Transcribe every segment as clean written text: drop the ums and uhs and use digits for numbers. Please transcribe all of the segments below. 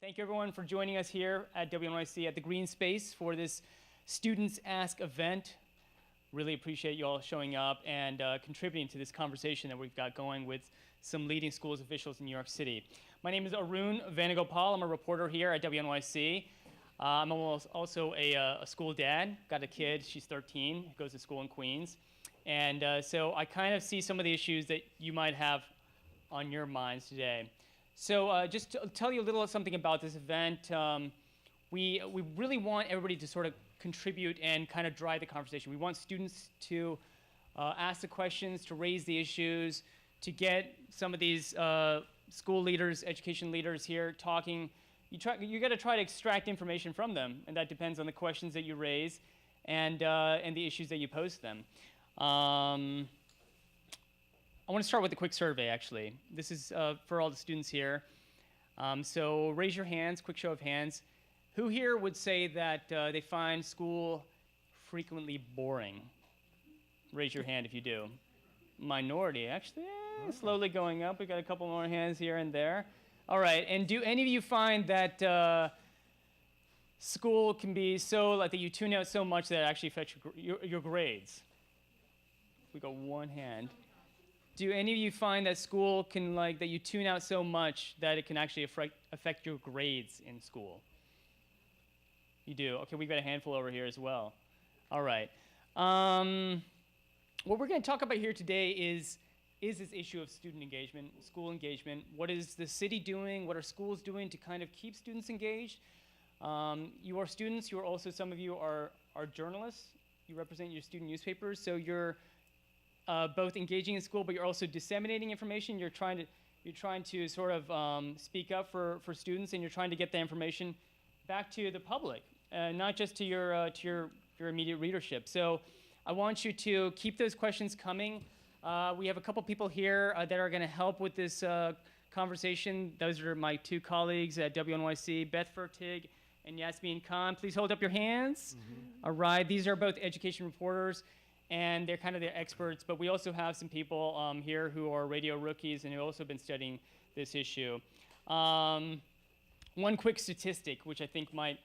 Thank you everyone for joining us here at WNYC at the Green Space for this Students Ask event. Really appreciate you all showing up and contributing to this conversation that we've got going with some leading schools officials in New York City. My name is Arun Vanagopal. I'm a reporter here at WNYC. I'm also a school dad. Got a kid, she's 13, goes to school in Queens. And so I kind of see some of the issues that you might have on your minds today. So just to tell you a little something about this event, we really want everybody to sort of contribute and kind of drive the conversation. We want students to ask the questions, to raise the issues, to get some of these school leaders, education leaders here talking. You got to try to extract information from them, and that depends on the questions that you raise and the issues that you pose to them. I want to start with a quick survey, actually. This is for all the students here. So raise your hands, quick show of hands. Who here would say that they find school frequently boring? Raise your hand if you do. Minority, actually, slowly going up. We've got a couple more hands here and there. All right, and do any of you find that school can be so, like that you tune out so much that it actually affects your grades? We got one hand. Do any of you find that school can, like, that you tune out so much that it can actually affect your grades in school? You do? Okay, we've got a handful over here as well. All right. What we're going to talk about here today is this issue of student engagement, school engagement. What is the city doing? What are schools doing to kind of keep students engaged? You are students. You are also, some of you are journalists. You represent your student newspapers, so you're both engaging in school, but you're also disseminating information. You're trying to sort of speak up for students, and you're trying to get the information back to the public, not just to your immediate readership. So I want you to keep those questions coming. We have a couple people here that are going to help with this conversation. Those are my two colleagues at WNYC, Beth Fertig and Yasmin Khan. Please hold up your hands. Mm-hmm. All right, these are both education reporters, and they're kind of the experts, but we also have some people here who are radio rookies and who have also been studying this issue. One quick statistic, which I think might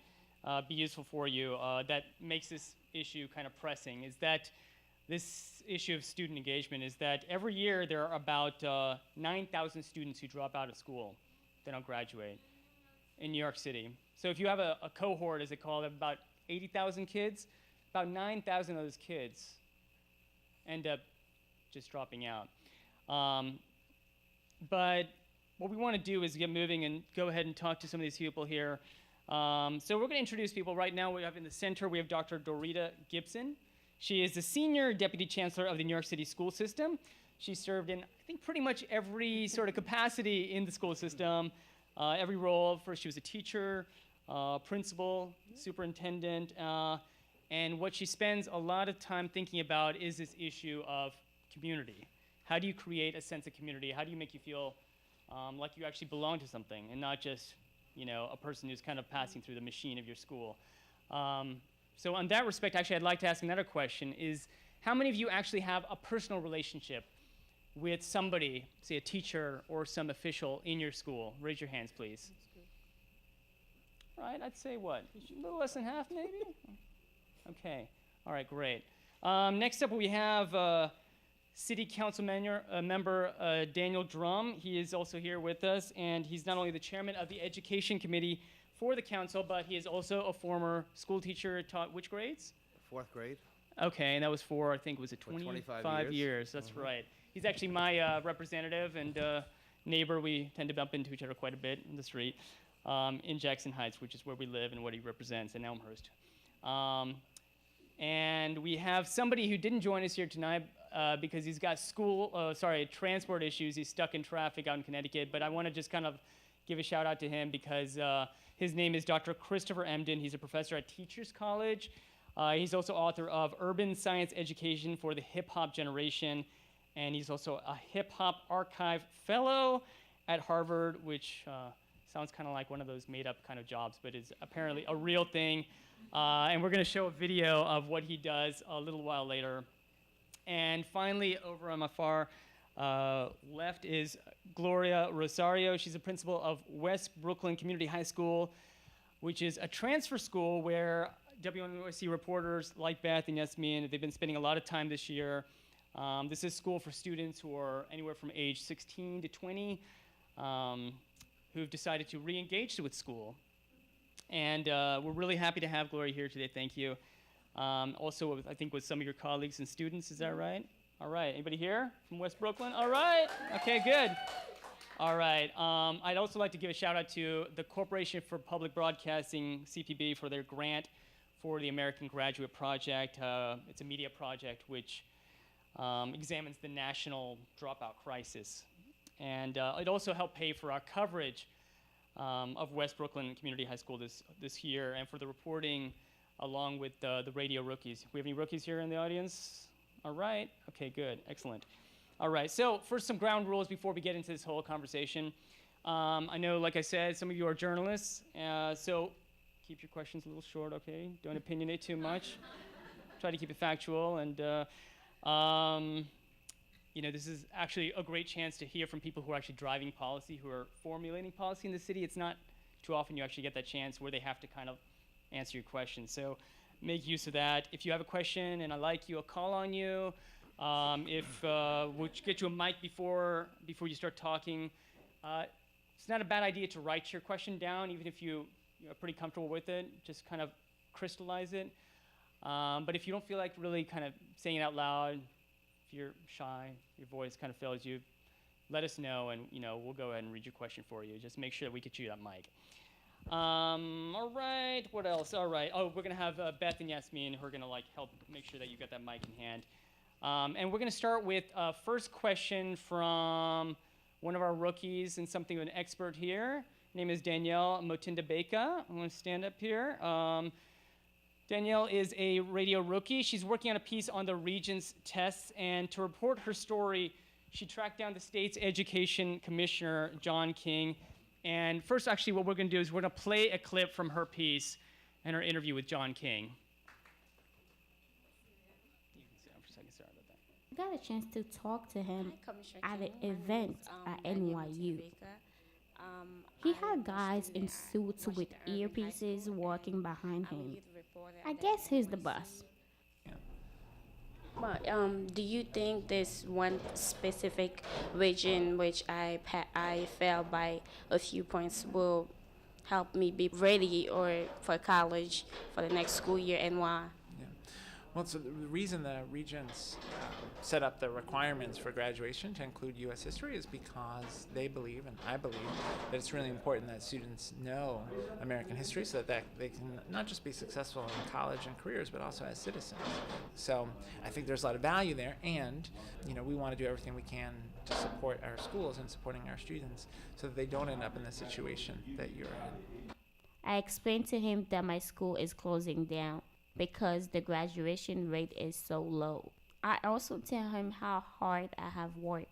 be useful for you, that makes this issue kind of pressing, is that this issue of student engagement is that every year there are about 9,000 students who drop out of school. They don't graduate in New York City. So if you have a cohort, as they call it, of about 80,000 kids, about 9,000 of those kids end up just dropping out. But what we want to do is get moving and go ahead and talk to some of these people here. So we're going to introduce people. Right now we have in the center, we have Dr. Dorita Gibson. She is the Senior Deputy Chancellor of the New York City school system. She served in, I think, pretty much every sort of capacity in the school system, every role. First, she was a teacher, principal, superintendent, and what she spends a lot of time thinking about is this issue of community. How do you create a sense of community? How do you make you feel like you actually belong to something and not just, a person who's kind of passing through the machine of your school? So on that respect, actually, I'd like to ask another question, is how many of you actually have a personal relationship with somebody, say a teacher or some official in your school? Raise your hands, please. Right, I'd say what? A little less than half, maybe? Okay, all right, great. Next up, we have City Council member Daniel Dromm. He is also here with us, and he's not only the chairman of the Education Committee for the council, but he is also a former school teacher. Taught which grades? Fourth grade. Okay, and that was for, I think, was it 25 years? That's right. He's actually my representative and neighbor. We tend to bump into each other quite a bit in the street in Jackson Heights, which is where we live and what he represents in Elmhurst. And we have somebody who didn't join us here tonight because he's got transport issues. He's stuck in traffic out in Connecticut, but I want to just kind of give a shout out to him because his name is Dr. Christopher Emden. He's a professor at Teachers College. He's also author of Urban Science Education for the Hip Hop Generation, and he's also a Hip Hop Archive Fellow at Harvard, which sounds kind of like one of those made-up kind of jobs, but is apparently a real thing. And we're going to show a video of what he does a little while later. And finally, over on my far Left is Gloria Rosario. She's the principal of West Brooklyn Community High School, which is a transfer school where WNYC reporters like Beth and Yasmin, they've been spending a lot of time this year. This is a school for students who are anywhere from age 16 to 20, who've decided to re-engage with school. And we're really happy to have Gloria here today. Thank you. Also, I think with some of your colleagues and students, is that right? All right, anybody here from West Brooklyn? All right, okay, good. All right, I'd also like to give a shout out to the Corporation for Public Broadcasting, CPB, for their grant for the American Graduate Project. It's a media project which examines the national dropout crisis. And it also helped pay for our coverage of West Brooklyn Community High School this year, and for the reporting along with the radio rookies. We have any rookies here in the audience? All right, okay, good, excellent. All right, so first some ground rules before we get into this whole conversation. I know, like I said, some of you are journalists, so keep your questions a little short, okay? Don't opinionate too much. Try to keep it factual, and you know, this is actually a great chance to hear from people who are actually driving policy, who are formulating policy in the city. It's not too often you actually get that chance where they have to kind of answer your questions. So make use of that. If you have a question and I like you, I'll call on you. We'll get you a mic before you start talking. It's not a bad idea to write your question down, even if you're pretty comfortable with it. Just kind of crystallize it. But if you don't feel like really kind of saying it out loud, if you're shy, your voice kind of fails you, let us know, and we'll go ahead and read your question for you. Just make sure that we get you that mic. All right, what else? All right, we're gonna have Beth and Yasmin who are gonna help make sure that you get that mic in hand. And we're gonna start with first question from one of our rookies and something of an expert here. Her name is Danielle Motinda-Beka. I'm gonna stand up here. Danielle is a radio rookie. She's working on a piece on the Regents tests, and to report her story, she tracked down the state's education commissioner, John King. And first, actually, what we're gonna do is we're gonna play a clip from her piece and her interview with John King. You can sit down for a second, sorry about that. I got a chance to talk to him at an event at NYU. He had guys in suits with earpieces walking behind him. I guess he's the boss. But do you think this one specific region which I failed by a few points will help me be ready for college for the next school year, and why? Yeah. Well, so the reason the Regents set up the requirements for graduation to include U.S. history is because they believe, and I believe, that it's really important that students know American history so that they can not just be successful in college and careers, but also as citizens. So I think there's a lot of value there, and we want to do everything we can to support our schools and supporting our students so that they don't end up in the situation that you're in. I explained to him that my school is closing down because the graduation rate is so low. I also tell him how hard I have worked.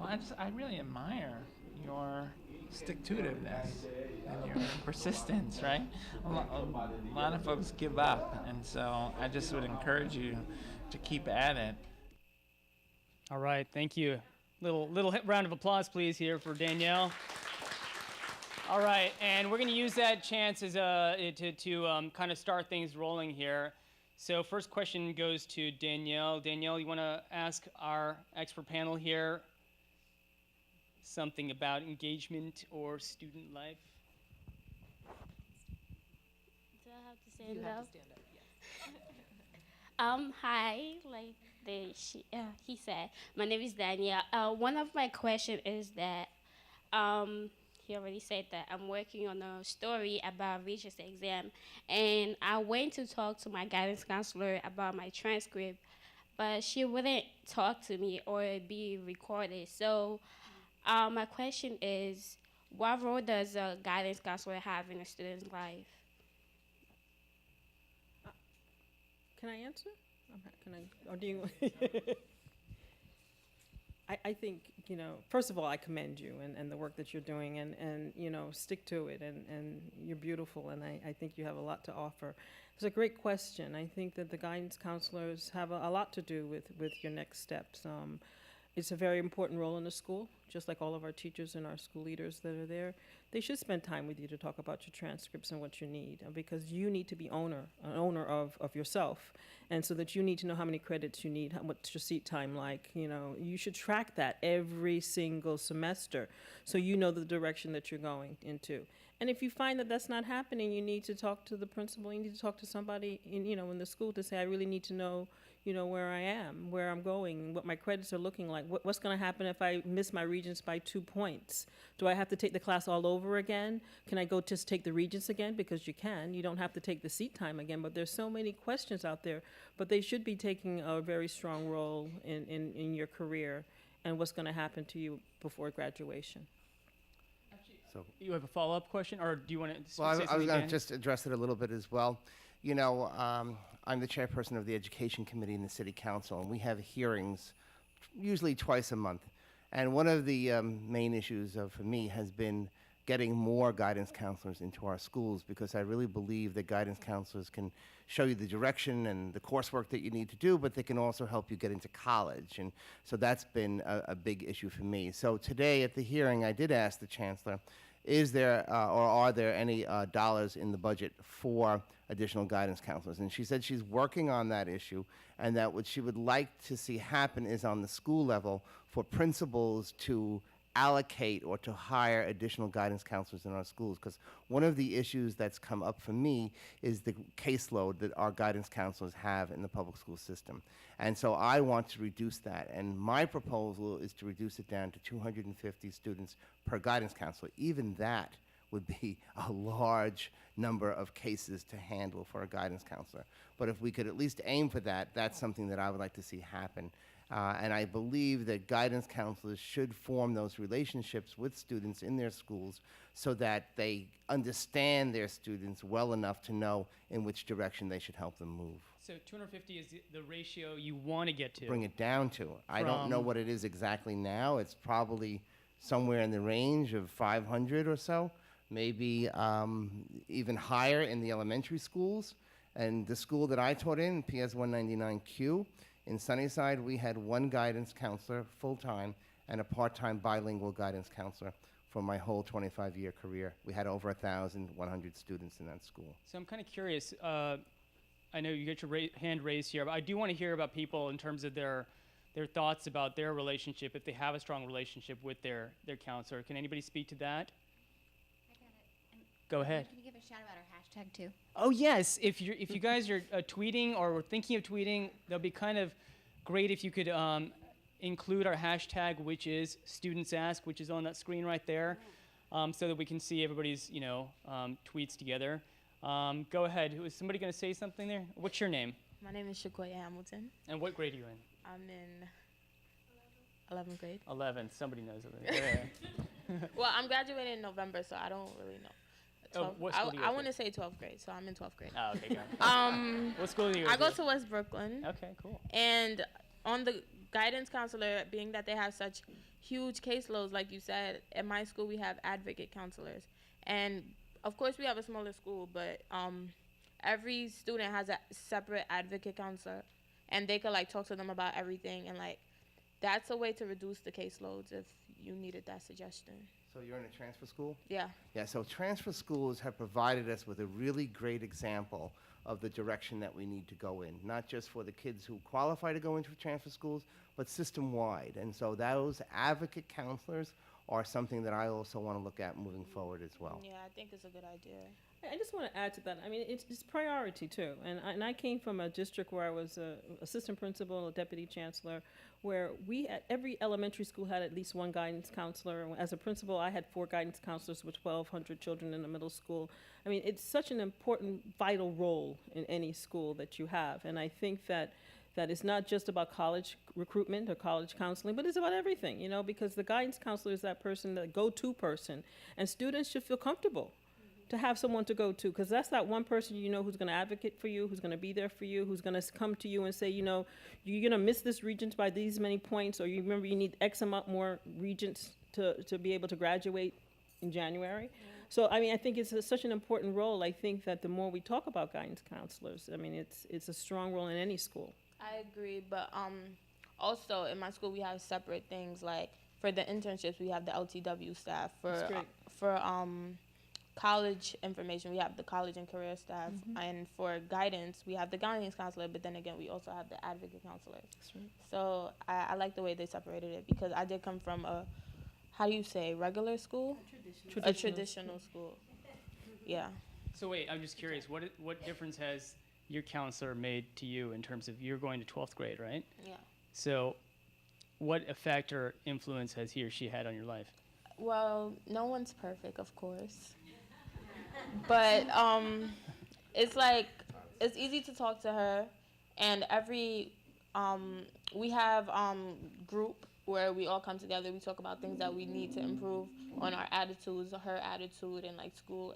Well, I really admire your stick-to-itiveness and your persistence, right? A lot of folks give up, and so I just would encourage you to keep at it. All right, thank you. Little round of applause, please, here for Danielle. All right, and we're going to use that chance as to kind of start things rolling here. So first question goes to Danielle. Danielle, you want to ask our expert panel here something about engagement or student life? Do I have to stand up? You have to stand up, yes. Hi, he said, my name is Danielle. One of my questions is that he already said that I'm working on a story about Regents exam, and I went to talk to my guidance counselor about my transcript, but she wouldn't talk to me or be recorded. So my question is, what role does a guidance counselor have in a student's life? Can I answer? Okay, can I, or do you? I think, first of all, I commend you and the work that you're doing, and stick to it, and you're beautiful, and I think you have a lot to offer. It's a great question. I think that the guidance counselors have a lot to do with your next steps. it's a very important role in the school, just like all of our teachers and our school leaders that are there. They should spend time with you to talk about your transcripts and what you need, because you need to be an owner of yourself. And so that you need to know how many credits you need, what's your seat time like, you should track that every single semester so you know the direction that you're going into. And if you find that that's not happening, you need to talk to the principal, you need to talk to somebody in the school to say, I really need to know where I am, where I'm going, what my credits are looking like, what's going to happen if I miss my Regents by 2 points. Do I have to take the class all over again? Can I go just take the Regents again? Because you can. You don't have to take the seat time again, but there's so many questions out there. But they should be taking a very strong role in your career and what's going to happen to you before graduation. So you have a follow-up question, or do you want to Well, I was going to just address it a little bit as well. I'm the chairperson of the Education Committee in the City Council, and we have hearings usually twice a month. And one of the main issues for me has been getting more guidance counselors into our schools, because I really believe that guidance counselors can show you the direction and the coursework that you need to do, but they can also help you get into college. And so that's been a big issue for me. So today at the hearing, I did ask the Chancellor, is there or are there any dollars in the budget for additional guidance counselors? And she said she's working on that issue, and that what she would like to see happen is on the school level for principals to allocate or to hire additional guidance counselors in our schools, because one of the issues that's come up for me is the caseload that our guidance counselors have in the public school system. And so I want to reduce that, and my proposal is to reduce it down to 250 students per guidance counselor. Even that would be a large number of cases to handle for a guidance counselor. But if we could at least aim for that, that's something that I would like to see happen. And I believe that guidance counselors should form those relationships with students in their schools so that they understand their students well enough to know in which direction they should help them move. So 250 is the ratio you want to get to. Bring it down to. I don't know what it is exactly now. It's probably somewhere in the range of 500 or so, maybe even higher in the elementary schools. And the school that I taught in, PS 199Q, in Sunnyside, we had one guidance counselor full-time and a part-time bilingual guidance counselor for my whole 25-year career. We had over 1,100 students in that school. So I'm kind of curious. I know you get your hand raised here, but I do want to hear about people in terms of their thoughts about their relationship, if they have a strong relationship with their counselor. Can anybody speak to that? I got it. Go ahead. Can you give a shout out our hashtag too? Oh yes, if you guys are tweeting or were thinking of tweeting, that'll be kind of great if you could include our hashtag, which is Students Ask, which is on that screen right there, so that we can see everybody's tweets together. Go ahead. Is somebody going to say something there? What's your name? My name is Shakoya Hamilton. And what grade are you in? I'm in 11th grade. 11. Somebody knows it. Well, I'm graduating in November, so I don't really know. What school do you go I to? want to say 12th grade, so I'm in 12th grade. Oh, okay, got it. What school do you go to? I go to West Brooklyn. Okay, cool. And on the guidance counselor, being that they have such huge caseloads, like you said, at my school we have advocate counselors. And of course we have a smaller school, but every student has a separate advocate counselor, and they could talk to them about everything, and that's a way to reduce the caseloads if you needed that suggestion. So you're in a transfer school? Yeah. Yeah, so transfer schools have provided us with a really great example of the direction that we need to go in, not just for the kids who qualify to go into transfer schools, but system-wide. And so those advocate counselors are something that I also want to look at moving forward as well. Yeah, I think it's a good idea. I just want to add to that. I mean, it's priority too. And I came from a district where I was an assistant principal, a deputy chancellor, where we at every elementary school had at least one guidance counselor. And as a principal, I had 4 guidance counselors with 1,200 children in the middle school. I mean, it's such an important, vital role in any school that you have. And I think that it's not just about college recruitment or college counseling, but it's about everything, because the guidance counselor is that person, the go-to person, and students should feel comfortable to have someone to go to, because that's that one person who's going to advocate for you, who's going to be there for you, who's going to come to you and say, you're going to miss this regent by these many points, or you remember you need X amount more regents to be able to graduate in January. Yeah. So, I mean, I think it's such an important role. I think that the more we talk about guidance counselors, I mean, it's a strong role in any school. I agree, but also in my school we have separate things, like for the internships we have the LTW staff. That's great. For college information we have the college and career staff, and for guidance we have the guidance counselor, but then again we also have the advocate counselors. That's right. So I like the way they separated it, because I did come from a, how do you say, regular school? A traditional school. Yeah. So wait, I'm just curious, what difference has your counselor made to you in terms of you're going to 12th grade, right? Yeah. So what effect or influence has he or she had on your life? Well, no one's perfect, of course. But it's like, it's easy to talk to her, and we have group where we all come together, we talk about things that we need to improve on our attitudes, her attitude, and like school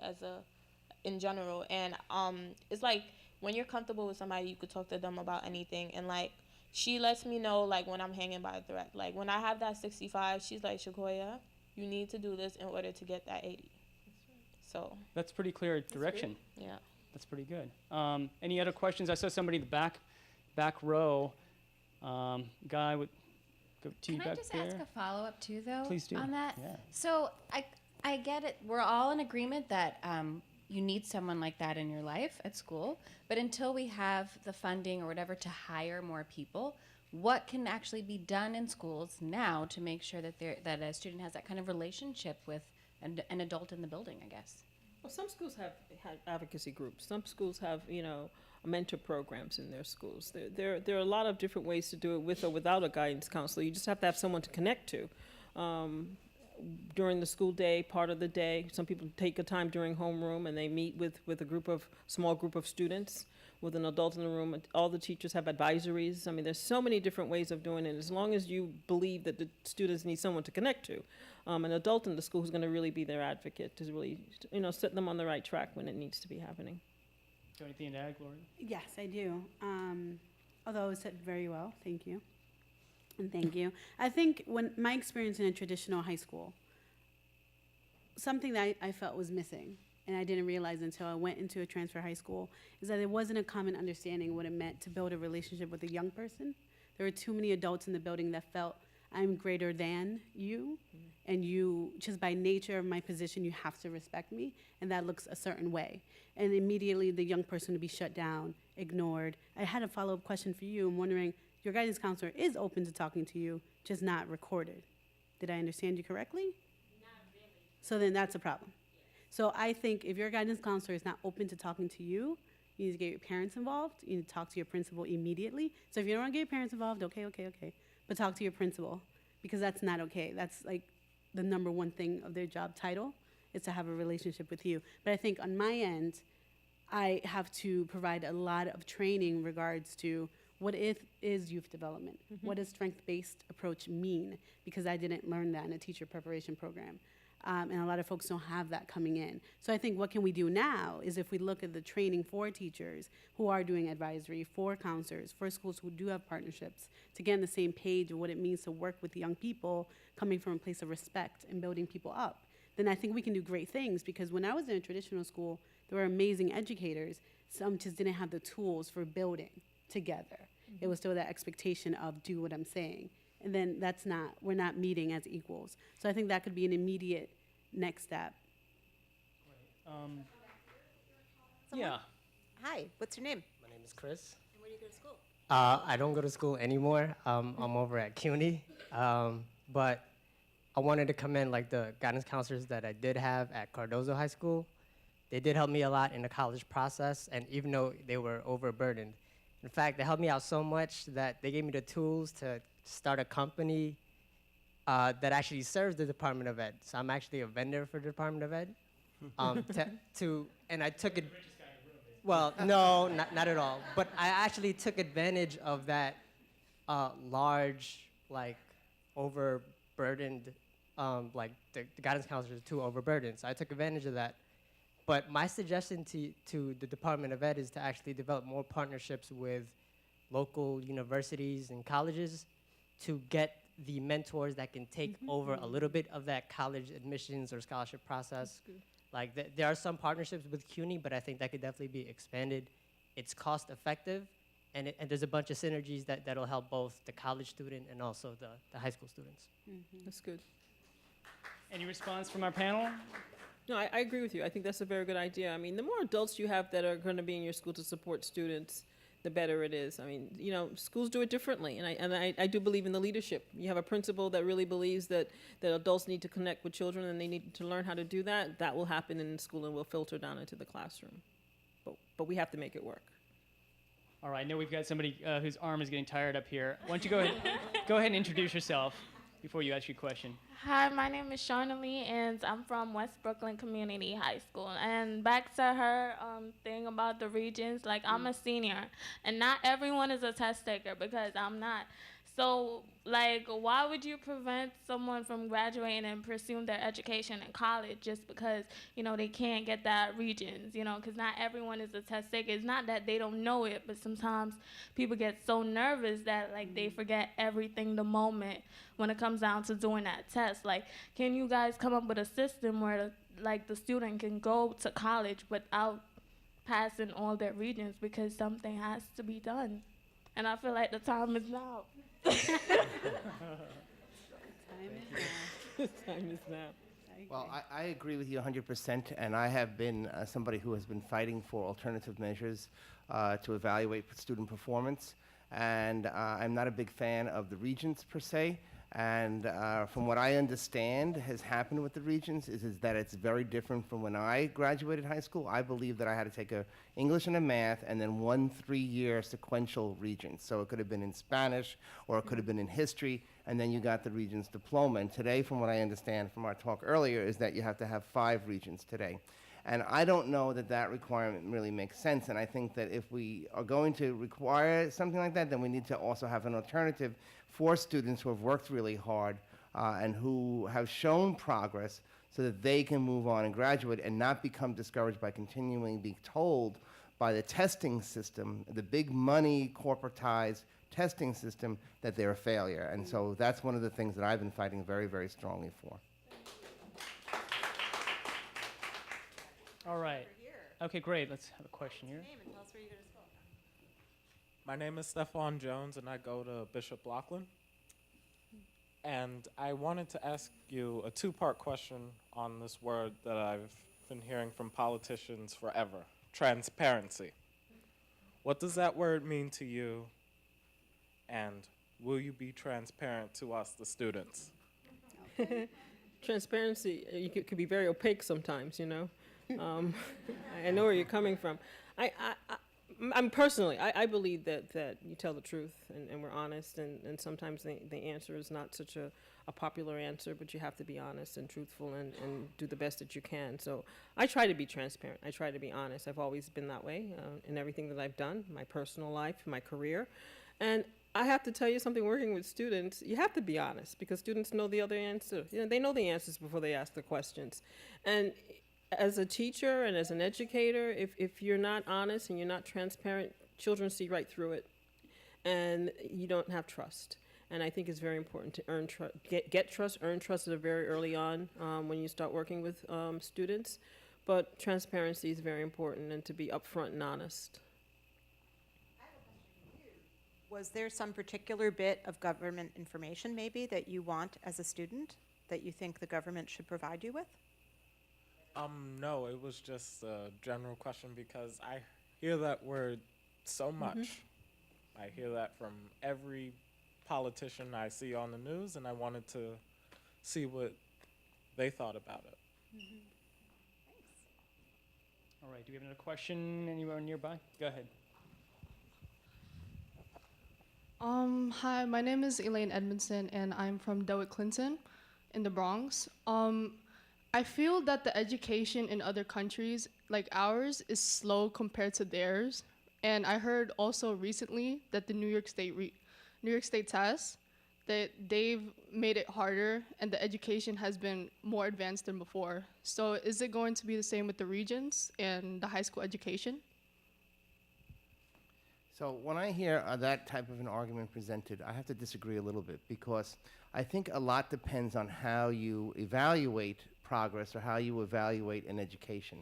in general. And it's like, when you're comfortable with somebody, you could talk to them about anything. And like, she lets me know like when I'm hanging by a thread. Like when I have that 65, she's like, Shakoya, you need to do this in order to get that 80. So That's pretty clear direction. yeah. That's pretty good. Any other questions? I saw somebody in the back row. Guy with go to you Can I back just there. ask a follow-up too, though? Please do. On that. Yeah. So I get it. We're all in agreement that you need someone like that in your life at school. But until we have the funding or whatever to hire more people, what can actually be done in schools now to make sure that that a student has that kind of relationship with an adult in the building, I guess? Well, some schools have advocacy groups. Some schools have, mentor programs in their schools. There are a lot of different ways to do it with or without a guidance counselor. You just have to have someone to connect to. During the school day, part of the day, some people take a time during homeroom and they meet with a small group of students with an adult in the room. All the teachers have advisories. I mean, there's so many different ways of doing it. As long as you believe that the students need someone to connect to, an adult in the school who's going to really be their advocate to really, set them on the right track when it needs to be happening. Do you have anything to add, Gloria? Yes, I do. Although it was said very well, thank you. And thank you. I think when my experience in a traditional high school, something that I felt was missing, and I didn't realize until I went into a transfer high school, is that there wasn't a common understanding what it meant to build a relationship with a young person. There were too many adults in the building that felt, I'm greater than you, and you, just by nature of my position, you have to respect me, and that looks a certain way. And immediately the young person would be shut down, ignored. I had a follow-up question for you. I'm wondering, your guidance counselor is open to talking to you, just not recorded. Did I understand you correctly? Not really. So then that's a problem. So I think if your guidance counselor is not open to talking to you, you need to get your parents involved. You need to talk to your principal immediately. So if you don't want to get your parents involved, okay. But talk to your principal, because that's not okay. That's like the number one thing of their job title, is to have a relationship with you. But I think on my end, I have to provide a lot of training in regards to what is youth development? What does strength-based approach mean? Because I didn't learn that in a teacher preparation program. And a lot of folks don't have that coming in. So I think what can we do now is, if we look at the training for teachers who are doing advisory, for counselors, for schools who do have partnerships, to get on the same page of what it means to work with young people coming from a place of respect and building people up, then I think we can do great things. Because when I was in a traditional school, there were amazing educators. Some just didn't have the tools for building together. It was still that expectation of do what I'm saying. And then we're not meeting as equals. So I think that could be an immediate next step. Yeah. Hi, what's your name? My name is Chris. And where do you go to school? I don't go to school anymore. I'm over at CUNY. But I wanted to commend the guidance counselors that I did have at Cardozo High School. They did help me a lot in the college process, and even though they were overburdened. In fact, they helped me out so much that they gave me the tools to start a company that actually serves the Department of Ed. So I'm actually a vendor for the Department of Ed. And I took it. Well, no, not at all. But I actually took advantage of that large, overburdened, the guidance counselors are too overburdened. So I took advantage of that. But my suggestion to the Department of Ed is to actually develop more partnerships with local universities and colleges to get the mentors that can take over a little bit of that college admissions or scholarship process. There are some partnerships with CUNY, but I think that could definitely be expanded. It's cost effective, and there's a bunch of synergies that'll help both the college student and also the high school students. That's good. Any response from our panel? No, I agree with you. I think that's a very good idea. I mean, the more adults you have that are going to be in your school to support students, the better it is. I mean, you know, schools do it differently, and I do believe in the leadership. You have a principal that really believes that adults need to connect with children and they need to learn how to do that. That will happen in school and will filter down into the classroom. But we have to make it work. All right, I know we've got somebody whose arm is getting tired up here. Why don't you go ahead and introduce yourself before you ask your question. Hi, my name is Shauna Lee, and I'm from West Brooklyn Community High School. And back to her thing about the regions, like I'm a senior, and not everyone is a test taker because I'm not. So, like, why would you prevent someone from graduating and pursuing their education in college just because, you know, they can't get that regions, you know, because not everyone is a test taker. It's not that they don't know it, but sometimes people get so nervous that, like, they forget everything the moment when it comes down to doing that test. Like, can you guys come up with a system where, like, the student can go to college without passing all their regions because something has to be done? And I feel like the time is now. Time is now. Well, I agree with you 100%, and I have been somebody who has been fighting for alternative measures to evaluate student performance, and I'm not a big fan of the regents per se, and from what I understand has happened with the regents is that it's very different from when I graduated high school. I believe that I had to take a English and a math and then 1 3-year sequential regents. So it could have been in Spanish or it could have been in history, and then you got the regents diploma. And today, from what I understand from our talk earlier, is that you have to have 5 regents today. And I don't know that that requirement really makes sense. And I think that if we are going to require something like that, then we need to also have an alternative for students who have worked really hard and who have shown progress so that they can move on and graduate and not become discouraged by continuing being told by the testing system, the big money corporatized testing system, that they're a failure. And so that's one of the things that I've been fighting very, very strongly for. All right. Okay, great. Let's have a question here. My name is Stephon Jones, and I go to Bishop Lachlan. And I wanted to ask you a 2-part question on this word that I've been hearing from politicians forever, transparency. What does that word mean to you, and will you be transparent to us, the students? Transparency, could be very opaque sometimes, you know. I know where you're coming from. I'm personally, I believe that you tell the truth and we're honest, and sometimes the answer is not such a popular answer, but you have to be honest and truthful and do the best that you can. So I try to be transparent. I try to be honest. I've always been that way in everything that I've done, my personal life, my career. And I have to tell you something, working with students, you have to be honest because students know the other answer. You know, they know the answers before they ask the questions. And as a teacher and as an educator, if you're not honest and you're not transparent, children see right through it, and you don't have trust. And I think it's very important to earn get trust, earn trust at a very early on when you start working with students. But transparency is very important, and to be upfront and honest. Was there some particular bit of government information maybe that you want as a student that you think the government should provide you with? No, it was just a general question because I hear that word so much. I hear that from every politician I see on the news, and I wanted to see what they thought about it. Thanks. All right, do we have another question anywhere nearby? Go ahead. Hi, my name is Elaine Edmondson, and I'm from Dewitt Clinton in the Bronx. I feel that the education in other countries like ours is slow compared to theirs. And I heard also recently that the New York State test, that they've made it harder and the education has been more advanced than before. So is it going to be the same with the regions and the high school education? So when I hear that type of an argument presented, I have to disagree a little bit because I think a lot depends on how you evaluate progress or how you evaluate an education.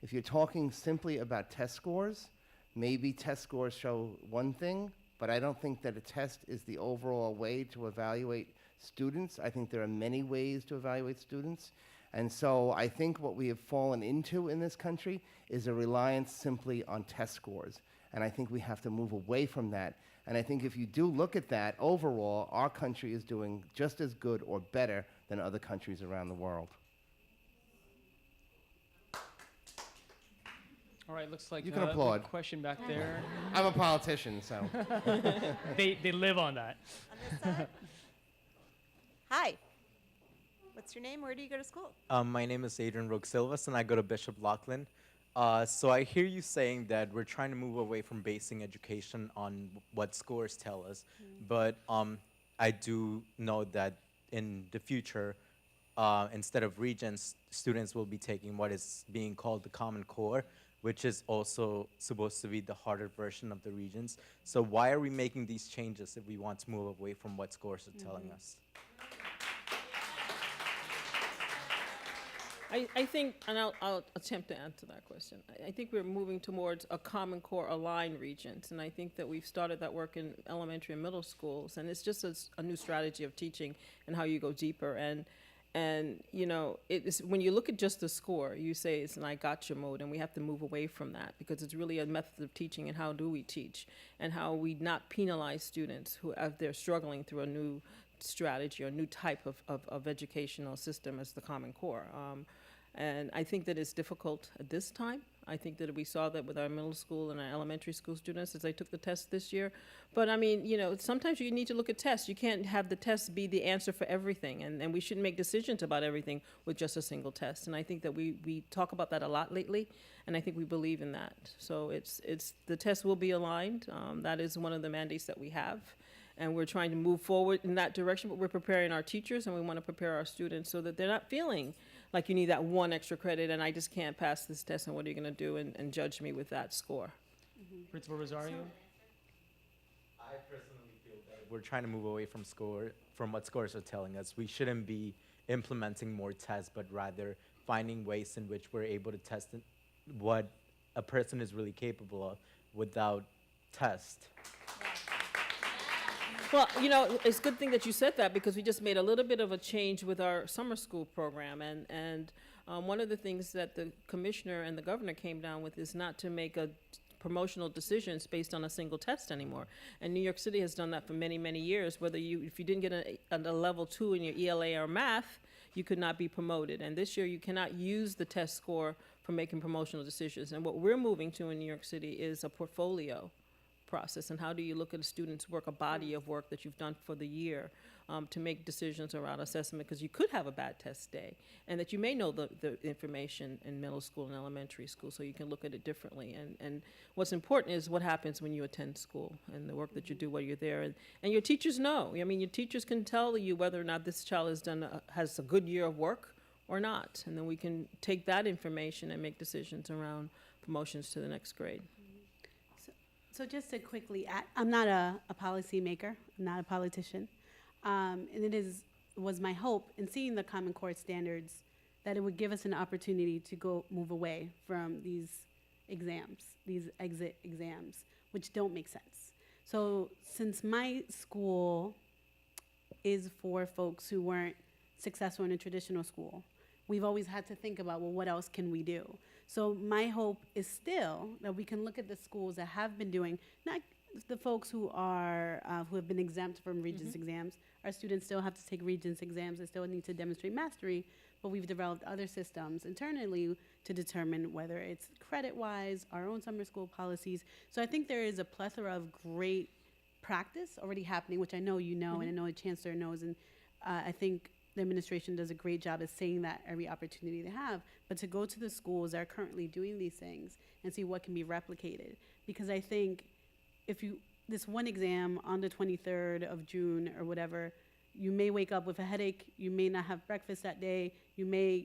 If you're talking simply about test scores, Maybe test scores show one thing, but I don't think that a test is the overall way to evaluate students. I think there are many ways to evaluate students. And so I think what we have fallen into in this country is a reliance simply on test scores. And I think we have to move away from that. And I think if you do look at that, overall, our country is doing just as good or better than other countries around the world. All right, looks like You can applaud. question back there. I'm a politician, so. They live on that. On this side. Hi. What's your name? Where do you go to school? My name is Adrian Roque Silvas, and I go to Bishop Lachlan. So I hear you saying that we're trying to move away from basing education on what scores tell us, but I do know that in the future, instead of Regents, students will be taking what is being called the Common Core, which is also supposed to be the harder version of the Regents. So why are we making these changes if we want to move away from what scores are telling us? I think, and I'll attempt to answer that question. I think we're moving towards a Common Core aligned Regents, and I think that we've started that work in elementary and middle schools, and it's just a new strategy of teaching and how you go deeper. And you know, it's when you look at just the score, you say it's an I gotcha mode, and we have to move away from that because it's really a method of teaching and how do we teach and how we not penalize students who, as they're struggling through a new strategy or new type of educational system as the Common Core. And I think that it's difficult at this time. I think that we saw that with our middle school and our elementary school students as they took the test this year. But I mean, you know, sometimes you need to look at tests. You can't have the test be the answer for everything. And we shouldn't make decisions about everything with just a single test. And I think that we talk about that a lot lately. And I think we believe in that. So it's the test will be aligned. That is one of the mandates that we have. And we're trying to move forward in that direction, but we're preparing our teachers and we want to prepare our students so that they're not feeling like you need that one extra credit and I just can't pass this test and what are you going to do and judge me with that score. Principal Rosario? I personally feel that we're trying to move away from what scores are telling us. We shouldn't be implementing more tests, but rather finding ways in which we're able to test what a person is really capable of without test. Well, you know, it's a good thing that you said that because we just made a little bit of a change with our summer school program. And one of the things that the commissioner and the governor came down with is not to make promotional decisions based on a single test anymore. And New York City has done that for many, many years. If you didn't get a level 2 in your ELA or math, you could not be promoted. And this year you cannot use the test score for making promotional decisions. And what we're moving to in New York City is a portfolio process, and how do you look at a student's work, a body of work that you've done for the year, to make decisions around assessment, because you could have a bad test day, and that you may know the information in middle school and elementary school, so you can look at it differently. And what's important is what happens when you attend school and the work that you do while you're there, and your teachers know. I mean, your teachers can tell you whether or not this child has a good year of work or not, and then we can take that information and make decisions around promotions to the next grade. So just to quickly add, I'm not a policy maker, I'm not a politician. And was my hope in seeing the Common Core standards that it would give us an opportunity to move away from these exams, these exit exams, which don't make sense. So since my school is for folks who weren't successful in a traditional school, we've always had to think about, well, what else can we do? So my hope is still that we can look at the schools that have been doing, not the folks who have been exempt from Regents exams. Our students still have to take Regents exams. They still need to demonstrate mastery, but we've developed other systems internally to determine whether it's credit-wise, our own summer school policies. So I think there is a plethora of great practice already happening, which I know you know, and I know the chancellor knows, and I think the administration does a great job of saying that every opportunity they have, but to go to the schools that are currently doing these things and see what can be replicated. Because I think this one exam on the 23rd of June or whatever, you may wake up with a headache, you may not have breakfast that day, you may,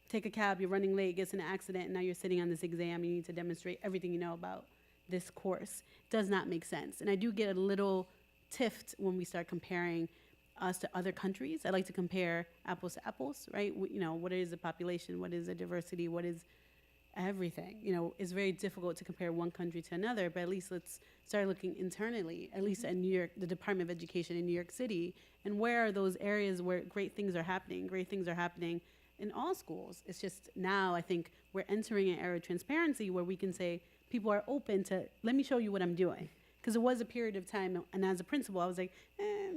take a cab, you're running late, gets in an accident, and now you're sitting on this exam, you need to demonstrate everything you know about this course. It does not make sense. And I do get a little tiffed when we start comparing us to other countries. I like to compare apples to apples, right? What is the population? What is the diversity? What is, everything. You know, it's very difficult to compare one country to another, but at least let's start looking internally, at least in New York, the Department of Education in New York City, and where are those areas where great things are happening? Great things are happening in all schools. It's just now I think we're entering an era of transparency where we can say people are open to, let me show you what I'm doing. Because it was a period of time, and as a principal, I was like,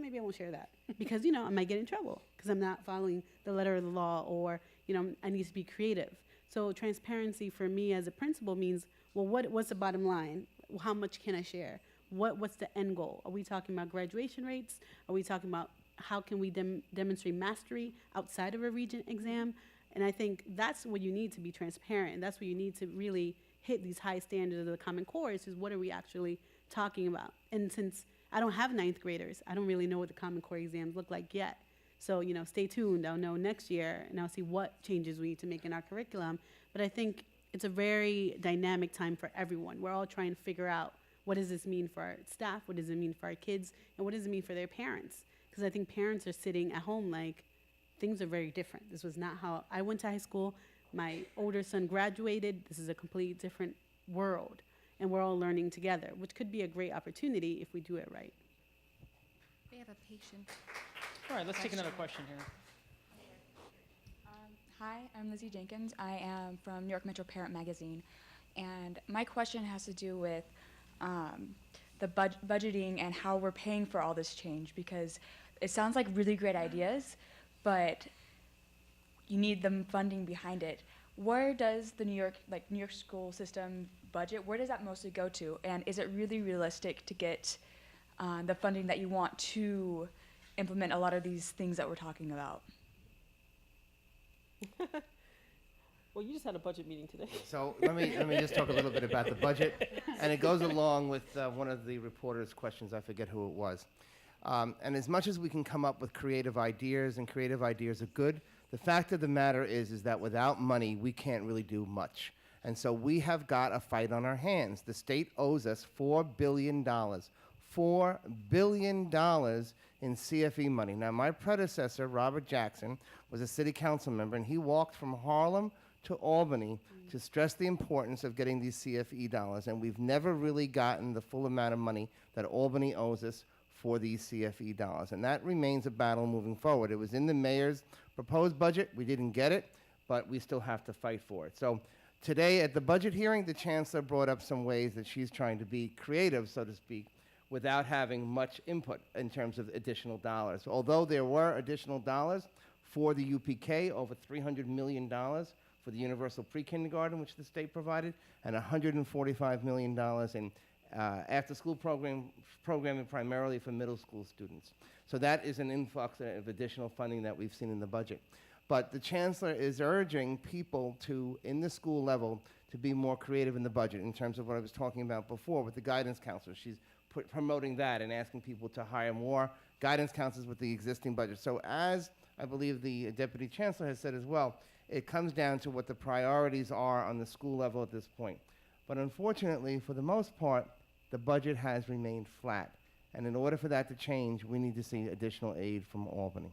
maybe I won't share that. Because, you know, I might get in trouble because I'm not following the letter of the law, or, you know, I need to be creative. So transparency for me as a principal means, well, what's the bottom line? How much can I share? What's the end goal? Are we talking about graduation rates? Are we talking about how can we demonstrate mastery outside of a Regent exam? And I think that's what you need to be transparent. And that's what you need to really hit these high standards of the Common Core, is what are we actually talking about? And since I don't have ninth graders, I don't really know what the Common Core exams look like yet. So, you know, stay tuned. I'll know next year, and I'll see what changes we need to make in our curriculum. But I think it's a very dynamic time for everyone. We're all trying to figure out, what does this mean for our staff? What does it mean for our kids? And what does it mean for their parents? Because I think parents are sitting at home like, things are very different. This was not how I went to high school. My older son graduated. This is a completely different world. And we're all learning together, which could be a great opportunity if we do it right. We have a patient. All right, let's take another question here. Hi, I'm Lizzie Jenkins. I am from New York Metro Parent Magazine. And my question has to do with the budgeting and how we're paying for all this change, because it sounds like really great ideas, but you need the funding behind it. Where does the New York school system budget, where does that mostly go to? And is it really realistic to get the funding that you want to implement a lot of these things that we're talking about? Well, you just had a budget meeting today. So let me just talk a little bit about the budget, and it goes along with one of the reporter's questions. I forget who it was. And as much as we can come up with creative ideas, and creative ideas are good, the fact of the matter is that without money, we can't really do much. And so we have got a fight on our hands. The state owes us $4 billion. $4 billion in CFE money. Now, my predecessor, Robert Jackson, was a city council member, and he walked from Harlem to Albany to stress the importance of getting these CFE dollars. And we've never really gotten the full amount of money that Albany owes us for these CFE dollars. And that remains a battle moving forward. It was in the mayor's proposed budget. We didn't get it, but we still have to fight for it. So today at the budget hearing, the chancellor brought up some ways that she's trying to be creative, so to speak, without having much input in terms of additional dollars. Although there were additional dollars for the UPK, over $300 million for the universal pre-kindergarten, which the state provided, and $145 million in after-school programming primarily for middle school students. So that is an influx of additional funding that we've seen in the budget. But the chancellor is urging people to, in the school level, to be more creative in the budget in terms of what I was talking about before with the guidance counselors. She's promoting that and asking people to hire more guidance counselors with the existing budget. So as I believe the Deputy Chancellor has said as well, it comes down to what the priorities are on the school level at this point. But unfortunately, for the most part, the budget has remained flat. And in order for that to change, we need to see additional aid from Albany.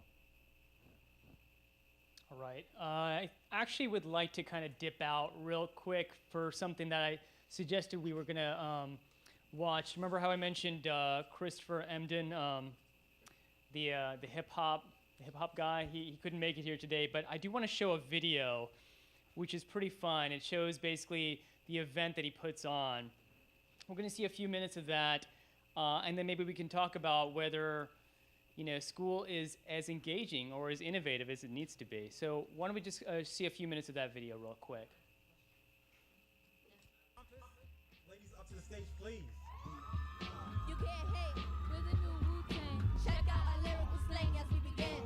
All right. I actually would like to kind of dip out real quick for something that I suggested we were going to watch. Remember how I mentioned Christopher Emden, the hip hop guy? He couldn't make it here today, but I do want to show a video, which is pretty fun. It shows basically the event that he puts on. We're going to see a few minutes of that, and then maybe we can talk about whether, you know, school is as engaging or as innovative as it needs to be. So why don't we just see a few minutes of that video real quick. Ladies, up to the stage, please. You can't hate with the new Wu-Tang. Check out our lyrical slang as we begin.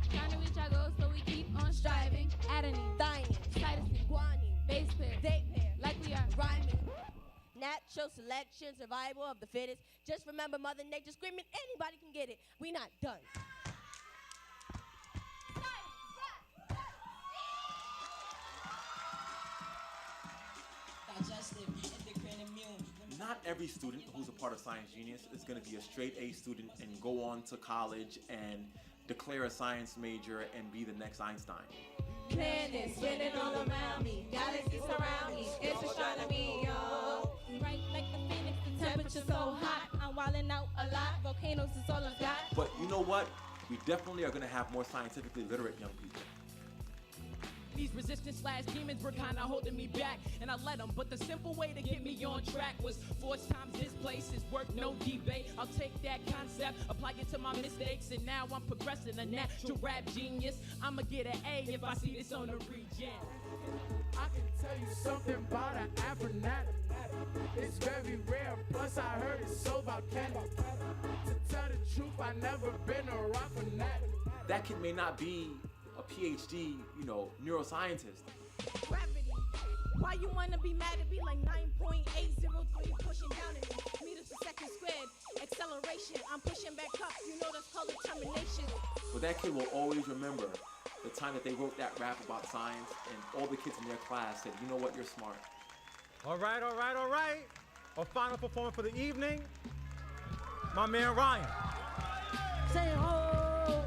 Trying to reach our goals, so we keep on striving. Adenine, thymine, cytosine, guanine, base pair, date pair, like we are rhyming. Natural selection, survival of the fittest. Just remember Mother Nature screaming, anybody can get it. We not done. Not every student who's a part of Science Genius is going to be a straight A student and go on to college and declare a science major and be the next Einstein. Planets spinning all around me, galaxies surround Temperature so hot, I'm wilding out a lot. Volcanoes is all I've got. But you know what? We definitely are going to have more scientifically literate young people. These resistance/demons were kinda holding me back, and I let them. But the simple way to get me on track was force times this place is work, no debate. I'll take that concept, apply it to my mistakes, and now I'm progressing, a natural rap genius. I'ma get an A if I see this on the regen. I can tell you something about an Afronaut. It's very rare, plus I heard it's so volcanic. To tell the truth, I never been a rock fanatic. That kid may not be a PhD, neuroscientist. Gravity. Why you wanna be mad at me like 9.803 pushing down at me? Meters per second squared. Acceleration. I'm pushing back up. You know that's called determination. But that kid will always remember the time that they wrote that rap about science, and all the kids in their class said, you know what, you're smart. All right. Our final performer for the evening, my man Ryan. Say ho!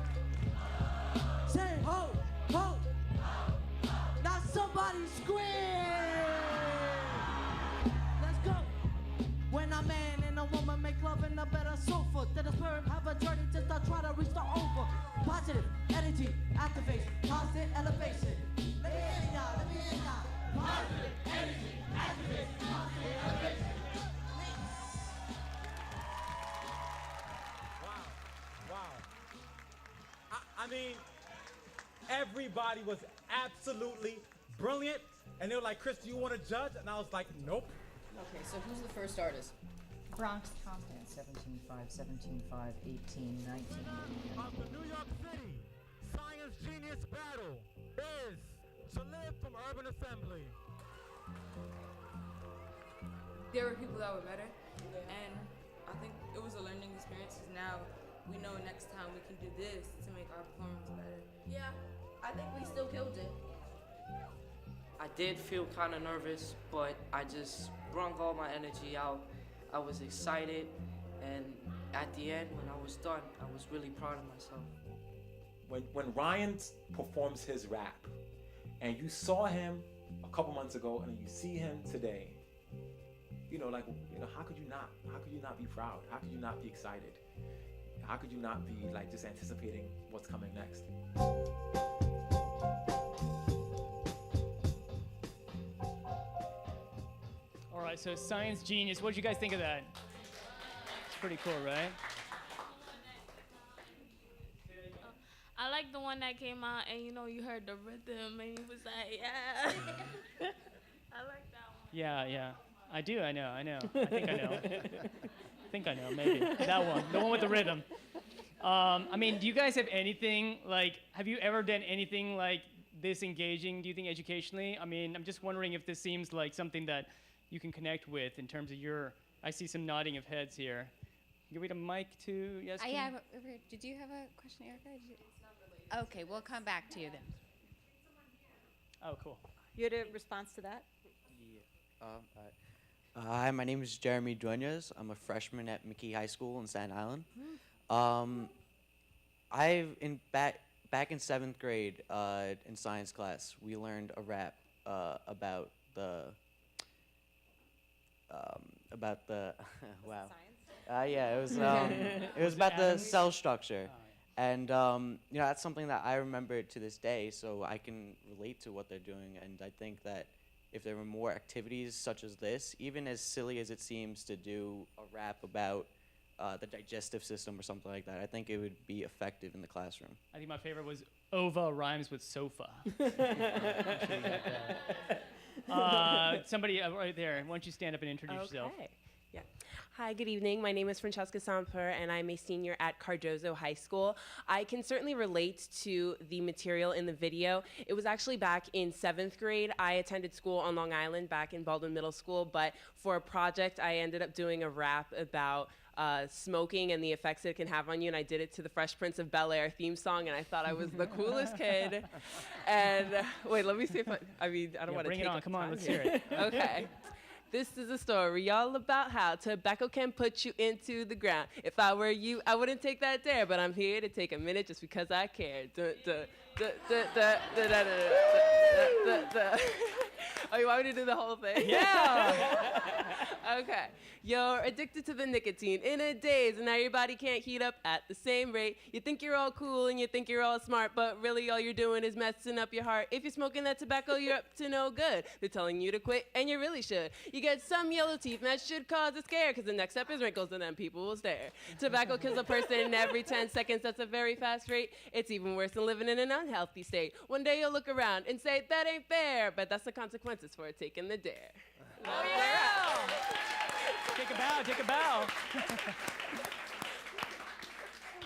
Say ho! Ho! Now somebody scream! Let's go! When a man and a woman make love in a better sofa, then the sperm have a journey to start trying to reach the over. Positive energy activation, positive elevation. Let me in y'all. Positive energy activation, positive elevation. Wow. I mean, everybody was absolutely brilliant, and they were like, Chris, do you want to judge? And I was like, nope. Okay, so who's the first artist? Bronx Compton, 17.5, 17.5, 18, 19. Of the New York City Science Genius Battle is Shalib from Urban Assembly. There were people that were better, and I think it was a learning experience. Now we know next time we can do this to make our performance better. Yeah, I think we still killed it. I did feel kind of nervous, but I just brought all my energy out. I was excited, and at the end, when I was done, I was really proud of myself. When Ryan performs his rap, and you saw him a couple months ago, and you see him today, how could you not be proud? How could you not be excited? How could you not be just anticipating what's coming next? All right, so Science Genius, what did you guys think of that? It's pretty cool, right? I like the one that came out and you heard the rhythm and you was like, yeah. I like that one. Yeah. I do, I know. I think I know, maybe. That one, the one with the rhythm. Do you guys have anything, have you ever done anything like this engaging, do you think, educationally? I'm just wondering if this seems like something that you can connect with in terms of I see some nodding of heads here. Give me the mic to, yes? Did you have a question, Erica? Okay, we'll come back to you then. Oh, cool. You had a response to that? Yeah. Hi, my name is Jeremy Duenas. I'm a freshman at McKee High School in Staten Island. Back in 7th grade in science class, we learned a rap about the wow. Yeah, it was about the cell structure, and that's something that I remember to this day, so I can relate to what they're doing, and I think that if there were more activities such as this, even as silly as it seems to do a rap about the digestive system or something like that, I think it would be effective in the classroom. I think my favorite was ova rhymes with sofa. Somebody right there, why don't you stand up and introduce yourself? Yeah. Hi, good evening. My name is Francesca Samper, and I'm a senior at Cardozo High School. I can certainly relate to the material in the video. It was actually back in 7th grade. I attended school on Long Island back in Baldwin Middle School, but for a project, I ended up doing a rap about smoking and the effects it can have on you, and I did it to the Fresh Prince of Bel-Air theme song, and I thought I was the coolest kid. And wait, let me see if I don't want to bring take it on. Come on, let's hear it. Okay. This is a story all about how tobacco can put you into the ground. If I were you, I wouldn't take that dare, but I'm here to take a minute just because I care. Oh you want me to do the whole thing? Yeah. Okay. You're addicted to the nicotine in a daze, and now your body can't heat up at the same rate. You think you're all cool and you think you're all smart, but really all you're doing is messing up your heart. If you're smoking that tobacco, you're up to no good. They're telling you to quit, and you really should. You get some yellow teeth, and that should cause a scare, because the next step is wrinkles, and then people will stare. Tobacco kills a person every 10 seconds. That's a very fast rate. It's even worse than living in an unhealthy state. One day you'll look around and say, that ain't fair, but that's the consequences for taking the dare. Oh, yeah. Take a bow, take a bow.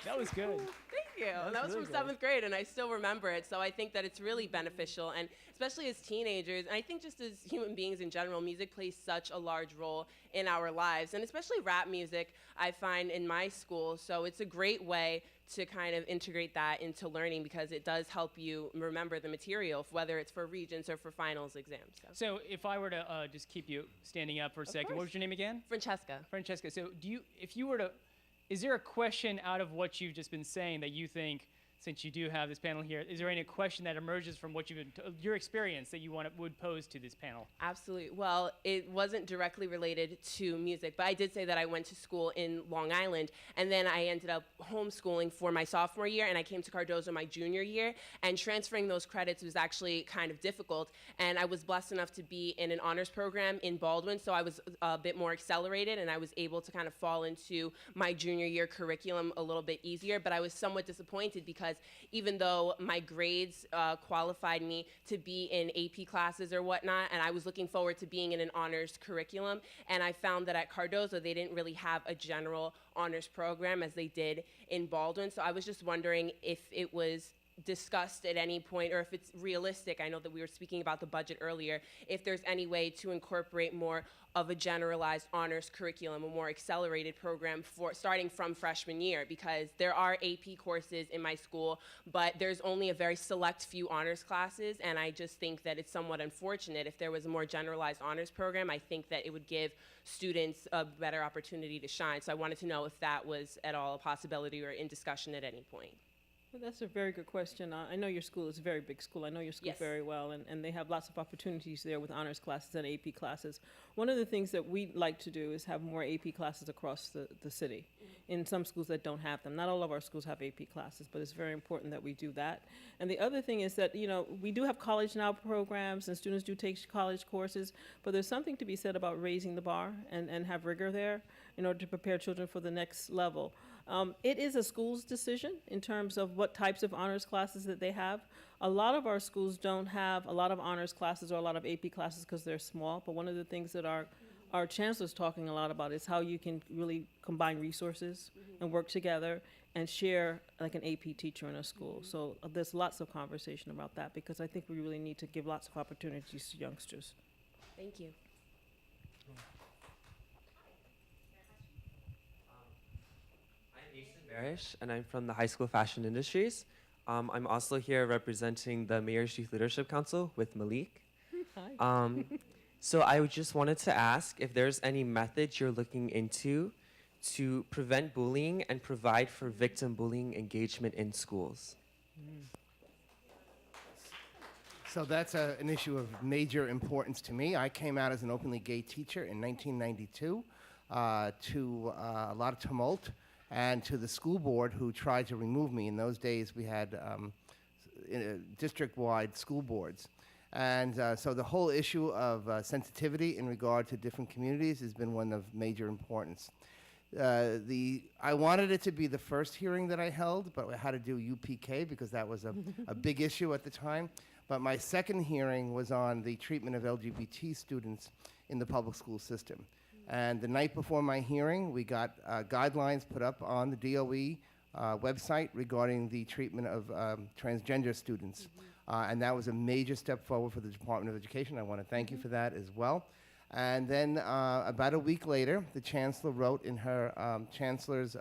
That was good. Thank you. That was really from good. 7th grade, and I still remember it. So I think that it's really beneficial, and especially as teenagers, and I think just as human beings in general, music plays such a large role in our lives, and especially rap music, I find in my school. So it's a great way to kind of integrate that into learning, because it does help you remember the material, whether it's for regents or for finals exams. So if I were to just keep you standing up for a second, course. what was your name again? Francesca. Francesca. So if you were to, is there a question out of what you've just been saying that you think, since you do have this panel here, is there any question that emerges from what you've been, your experience that you would pose to this panel? Absolutely. Well, it wasn't directly related to music, but I did say that I went to school in Long Island, and then I ended up homeschooling for my sophomore year, and I came to Cardozo my junior year, and transferring those credits was actually kind of difficult, and I was blessed enough to be in an honors program in Baldwin, so I was a bit more accelerated, and I was able to kind of fall into my junior year curriculum a little bit easier, but I was somewhat disappointed because even though my grades qualified me to be in AP classes or whatnot, and I was looking forward to being in an honors curriculum, and I found that at Cardozo they didn't really have a general honors program as they did in Baldwin. So I was just wondering if it was discussed at any point, or if it's realistic. I know that we were speaking about the budget earlier, if there's any way to incorporate more of a generalized honors curriculum, a more accelerated program for starting from freshman year, because there are AP courses in my school, but there's only a very select few honors classes, and I just think that it's somewhat unfortunate. If there was a more generalized honors program, I think that it would give students a better opportunity to shine. So I wanted to know if that was at all a possibility or in discussion at any point. Well, that's a very good question. I know your school is a very big school. I know your school Yes. very well, and they have lots of opportunities there with honors classes and AP classes. One of the things that we'd like to do is have more AP classes across the city. In some schools that don't have them. Not all of our schools have AP classes, but it's very important that we do that. And the other thing is that, you know, we do have college now programs, and students do take college courses, but there's something to be said about raising the bar and have rigor there in order to prepare children for the next level. It is a school's decision in terms of what types of honors classes that they have. A lot of our schools don't have a lot of honors classes or a lot of AP classes because they're small, but one of the things that our chancellor's talking a lot about is how you can really combine resources and work together and share like an AP teacher in a school. So there's lots of conversation about that, because I think we really need to give lots of opportunities to youngsters. Thank you. Barish, and I'm from the High School Fashion Industries. I'm also here representing the Mayor's Youth Leadership Council with Malik. Hi. So I just wanted to ask if there's any methods you're looking into to prevent bullying and provide for victim bullying engagement in schools. So that's an issue of major importance to me. I came out as an openly gay teacher in 1992 to a lot of tumult, and to the school board who tried to remove me. In those days, we had district-wide school boards. And so the whole issue of sensitivity in regard to different communities has been one of major importance. I wanted it to be the first hearing that I held, but I had to do UPK because that was a big issue at the time. But my second hearing was on the treatment of LGBT students in the public school system. And the night before my hearing, we got guidelines put up on the DOE website regarding the treatment of transgender students. And that was a major step forward for the Department of Education. I want to thank you for that as well. And then about a week later, the chancellor wrote in her chancellor's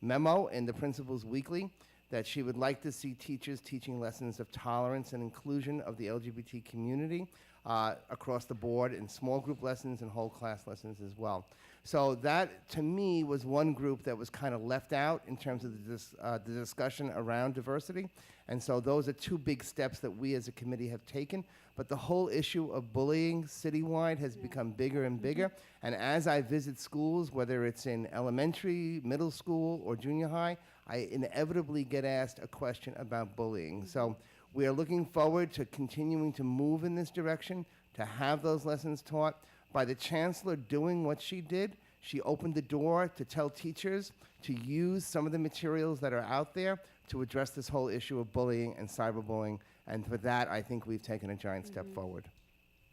memo in the Principal's Weekly that she would like to see teachers teaching lessons of tolerance and inclusion of the LGBT community across the board in small group lessons and whole class lessons as well. So that, to me, was one group that was kind of left out in terms of the discussion around diversity. And so those are two big steps that we as a committee have taken. But the whole issue of bullying citywide has become bigger and bigger. And as I visit schools, whether it's in elementary, middle school, or junior high, I inevitably get asked a question about bullying. So we are looking forward to continuing to move in this direction, to have those lessons taught. By the chancellor doing what she did, she opened the door to tell teachers to use some of the materials that are out there to address this whole issue of bullying and cyberbullying. And for that, I think we've taken a giant step forward.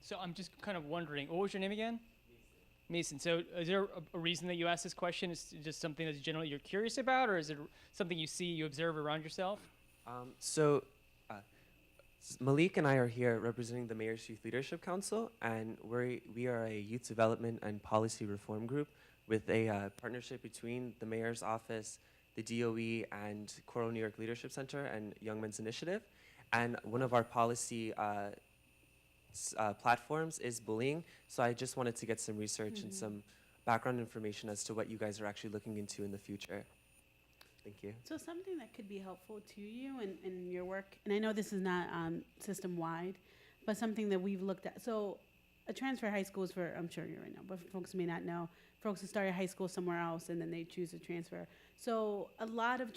So I'm just kind of wondering, what was your name again? Mason. So is there a reason that you asked this question? Is it just something that's generally you're curious about, or is it something you see, you observe around yourself? Malik and I are here representing the Mayor's Youth Leadership Council, and we are a youth development and policy reform group with a partnership between the Mayor's Office, the DOE, and Coral New York Leadership Center and Young Men's Initiative. And one of our policy platforms is bullying, so I just wanted to get some research and some background information as to what you guys are actually looking into in the future. Thank you. So something that could be helpful to you in your work, and I know this is not system-wide, but something that we've looked at. So a transfer high school is for, I'm sure you already know, but for folks who may not know, folks who started high school somewhere else and then they choose to transfer. So a lot of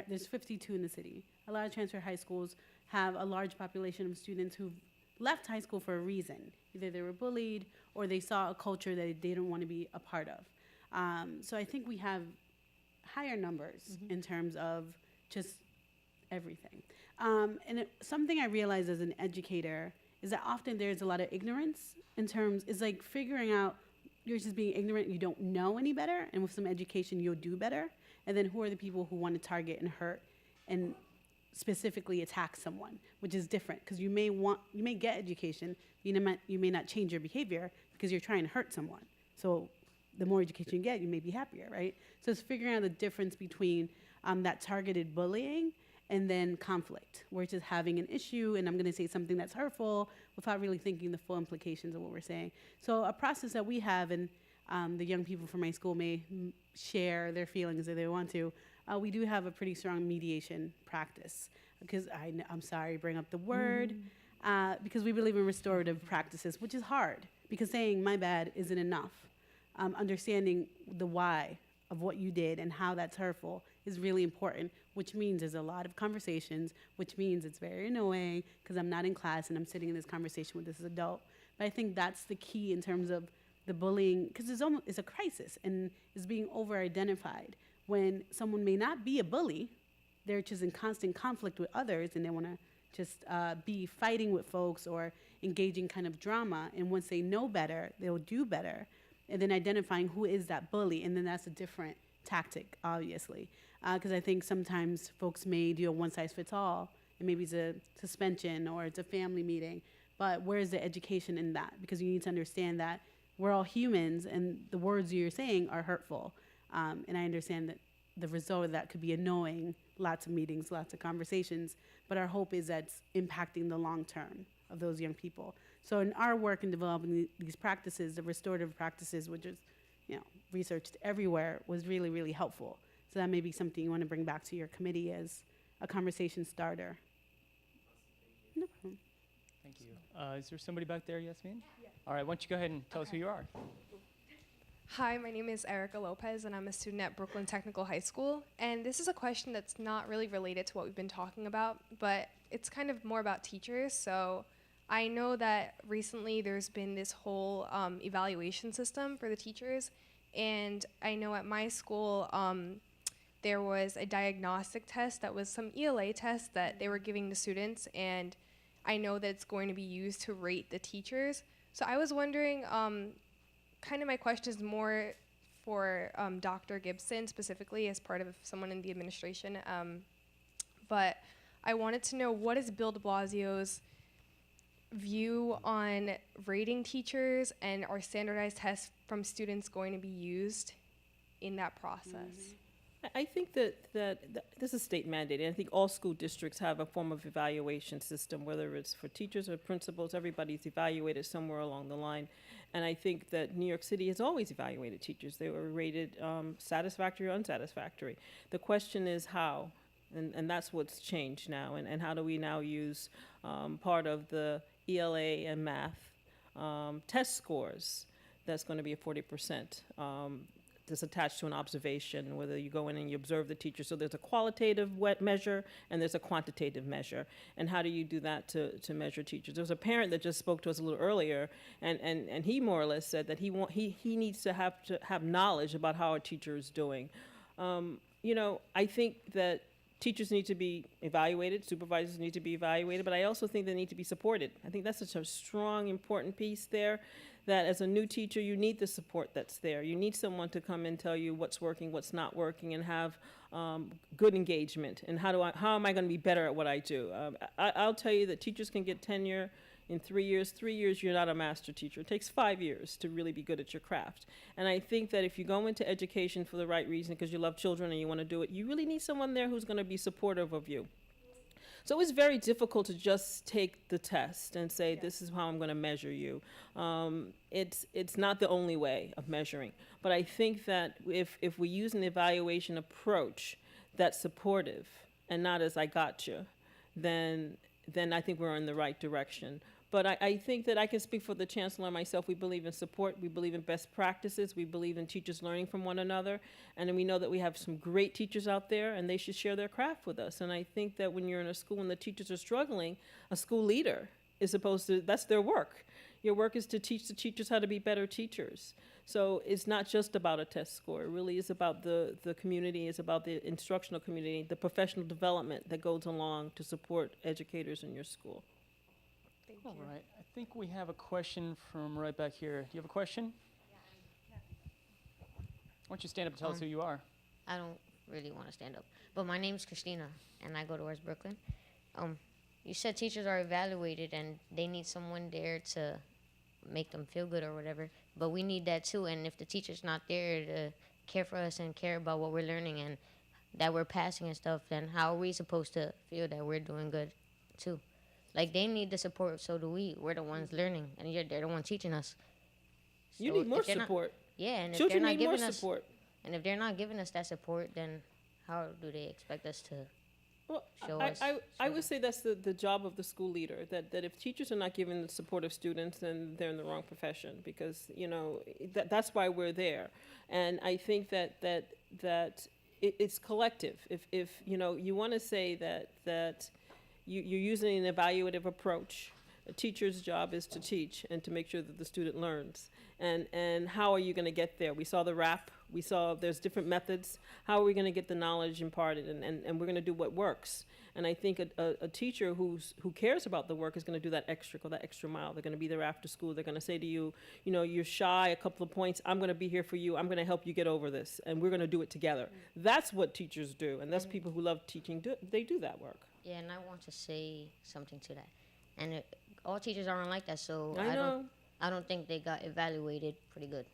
there's 52 in the city. A lot of transfer high schools have a large population of students who've left high school for a reason. Either they were bullied or they saw a culture that they didn't want to be a part of. So I think we have higher numbers in terms of just everything. And something I realize as an educator is that often there's a lot of ignorance in terms, it's like figuring out you're just being ignorant, you don't know any better, and with some education you'll do better. And then who are the people who want to target and hurt and specifically attack someone, which is different because you may get education, you may not change your behavior because you're trying to hurt someone. So the more education you get, you may be happier, right? So it's figuring out the difference between that targeted bullying and then conflict, where it's just having an issue and I'm going to say something that's hurtful without really thinking the full implications of what we're saying. So a process that we have, and the young people from my school may share their feelings if they want to, we do have a pretty strong mediation practice, because I'm sorry, bring up the word, because we believe in restorative practices, which is hard, because saying my bad isn't enough. Understanding the why of what you did and how that's hurtful is really important, which means there's a lot of conversations, which means it's very annoying because I'm not in class and I'm sitting in this conversation with this adult. But I think that's the key in terms of the bullying, because it's a crisis and it's being over-identified. When someone may not be a bully, they're just in constant conflict with others and they want to just be fighting with folks or engaging kind of drama. And once they know better, they'll do better. And then identifying who is that bully, and then that's a different tactic, obviously. Because I think sometimes folks may do a one-size-fits-all, and maybe it's a suspension or it's a family meeting, but where's the education in that? Because you need to understand that we're all humans, and the words you're saying are hurtful. And I understand that the result of that could be annoying, lots of meetings, lots of conversations, but our hope is that's impacting the long term of those young people. So in our work in developing these practices, the restorative practices, which is, researched everywhere, was really, really helpful. So that may be something you want to bring back to your committee as a conversation starter. No problem. Thank you. Is there somebody back there, Yasmin? Yeah. All right, why don't you go ahead and tell us who you are? Hi, my name is Erica Lopez, and I'm a student at Brooklyn Technical High School. And this is a question that's not really related to what we've been talking about, but it's kind of more about teachers. So I know that recently there's been this whole evaluation system for the teachers, and I know at my school there was a diagnostic test that was some ELA test that they were giving the students, and I know that it's going to be used to rate the teachers. So I was wondering, kind of my question is more for Dr. Gibson specifically as part of someone in the administration, but I wanted to know, what is Bill de Blasio's view on rating teachers, and are standardized tests from students going to be used in that process? I think that this is state mandated. I think all school districts have a form of evaluation system, whether it's for teachers or principals. Everybody's evaluated somewhere along the line. And I think that New York City has always evaluated teachers. They were rated satisfactory or unsatisfactory. The question is how, and that's what's changed now. And how do we now use part of the ELA and math test scores that's going to be a 40%. That's attached to an observation, whether you go in and you observe the teacher. So there's a qualitative measure and there's a quantitative measure. And how do you do that to measure teachers? There was a parent that just spoke to us a little earlier, and he more or less said that he needs to have knowledge about how a teacher is doing. I think that teachers need to be evaluated, supervisors need to be evaluated, but I also think they need to be supported. I think that's such a strong, important piece there, that as a new teacher, you need the support that's there. You need someone to come and tell you what's working, what's not working, and have good engagement. And how am I going to be better at what I do? I'll tell you that teachers can get tenure in 3 years. 3 years, you're not a master teacher. It takes 5 years to really be good at your craft. And I think that if you go into education for the right reason, because you love children and you want to do it, you really need someone there who's going to be supportive of you. So it's very difficult to just take the test and say, this is how I'm going to measure you. It's not the only way of measuring. But I think that if we use an evaluation approach that's supportive and not as I got you, then I think we're in the right direction. But I think that I can speak for the chancellor and myself. We believe in support. We believe in best practices. We believe in teachers learning from one another. And we know that we have some great teachers out there, and they should share their craft with us. And I think that when you're in a school and the teachers are struggling, a school leader is supposed to, that's their work. Your work is to teach the teachers how to be better teachers. So it's not just about a test score. It really is about the community. It's about the instructional community, the professional development that goes along to support educators in your school. All right, I think we have a question from right back here. Do you have a question? Why don't you stand up and tell us who you are? I don't really want to stand up, but my name's Christina, and I go to West Brooklyn. You said teachers are evaluated, and they need someone there to make them feel good or whatever, but we need that too, and if the teacher's not there to care for us and care about what we're learning and that we're passing and stuff, then how are we supposed to feel that we're doing good too? Like, they need the support, so do we. We're the ones learning, and they're the ones teaching us. You So need more if they're not- support. Yeah, and if Children they're not need more giving us support. and if they're not giving us that support, then how do they expect us to Well, show I, us? I would say that's the job of the school leader, that if teachers are not giving the support of students, then they're in the wrong profession, because, that's why we're there. And I think that it's collective. If you want to say that you're using an evaluative approach, a teacher's job is to teach and to make sure that the student learns. And how are you going to get there? We saw the RAP. We saw there's different methods. How are we going to get the knowledge imparted? And we're going to do what works. And I think a teacher who cares about the work is going to do that extra mile. They're going to be there after school. They're going to say to you, you're shy a couple of points. I'm going to be here for you. I'm going to help you get over this. And we're going to do it together. That's what teachers do. And that's people who love teaching. They do that work. Yeah, and I want to say something to that. And all teachers aren't like that, so I don't think they got evaluated pretty good.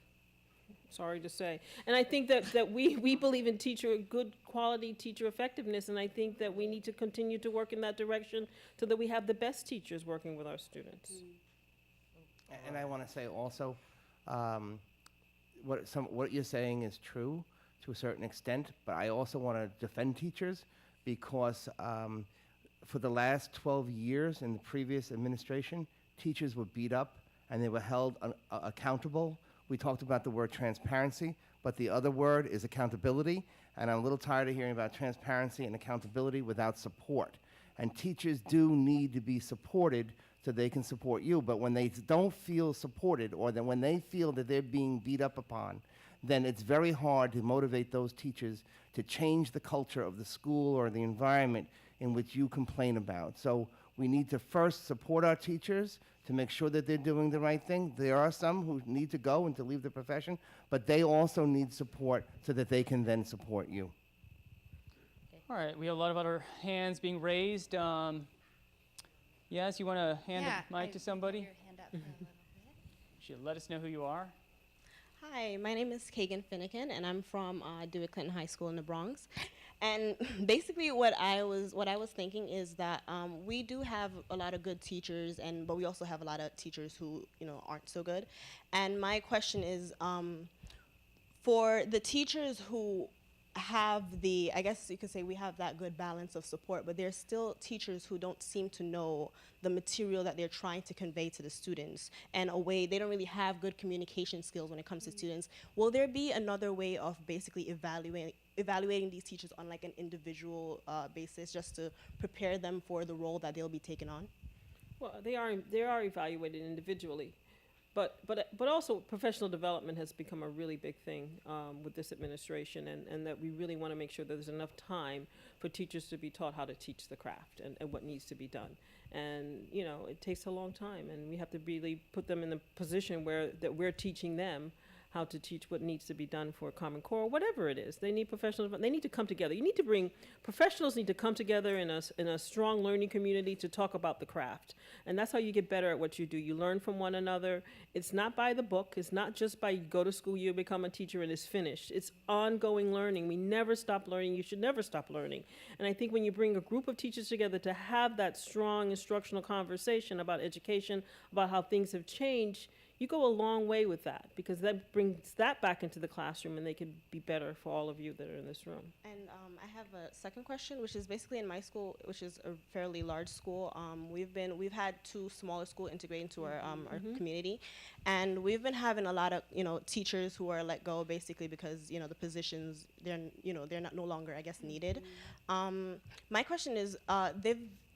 Sorry to say. And I think that we believe in good quality teacher effectiveness, and I think that we need to continue to work in that direction so that we have the best teachers working with our students. And I want to say also, what you're saying is true to a certain extent, but I also want to defend teachers because for the last 12 years in the previous administration, teachers were beat up and they were held accountable. We talked about the word transparency, but the other word is accountability, and I'm a little tired of hearing about transparency and accountability without support. And teachers do need to be supported so they can support you, but when they don't feel supported, or when they feel that they're being beat up upon, then it's very hard to motivate those teachers to change the culture of the school or the environment in which you complain about. So we need to first support our teachers to make sure that they're doing the right thing. There are some who need to go and to leave the profession, but they also need support so that they can then support you. All right, we have a lot of other hands being raised. Yes, you want to hand the mic to somebody? You should let us know who you are. Hi, my name is Kagan Finnegan, and I'm from Dewey Clinton High School in the Bronx. And basically, what I was thinking is that we do have a lot of good teachers, but we also have a lot of teachers who aren't so good. And my question is, for the teachers who have I guess you could say we have that good balance of support, but there's still teachers who don't seem to know the material that they're trying to convey to the students. And they don't really have good communication skills when it comes to students. Will there be another way of basically evaluating these teachers on like an individual basis, just to prepare them for the role that they'll be taking on? Well, they are evaluated individually. But also professional development has become a really big thing with this administration, and that we really want to make sure that there's enough time for teachers to be taught how to teach the craft and what needs to be done. And it takes a long time, and we have to really put them in the position that we're teaching them how to teach what needs to be done for Common Core, whatever it is. They need professional development. They need to come together. Professionals need to come together in a strong learning community to talk about the craft. And that's how you get better at what you do. You learn from one another. It's not by the book. It's not just by you go to school, you become a teacher, and it's finished. It's ongoing learning. We never stop learning. You should never stop learning. And I think when you bring a group of teachers together to have that strong instructional conversation about education, about how things have changed, you go a long way with that, because that brings that back into the classroom, and they can be better for all of you that are in this room. And I have a second question, which is basically in my school, which is a fairly large school. We've had two smaller schools integrate into our community, and we've been having a lot of teachers who are let go basically because the positions they're not no longer, I guess, needed. My question is,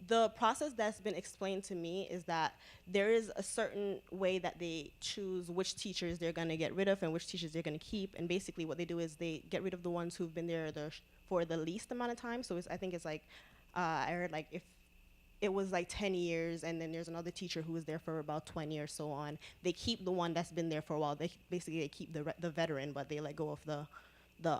the process that's been explained to me is that there is a certain way that they choose which teachers they're going to get rid of and which teachers they're going to keep. And basically what they do is they get rid of the ones who've been there for the least amount of time. So I think it's like, I heard like if it was like 10 years and then there's another teacher who was there for about 20 or so on, they keep the one that's been there for a while. They keep the veteran, but they let go of the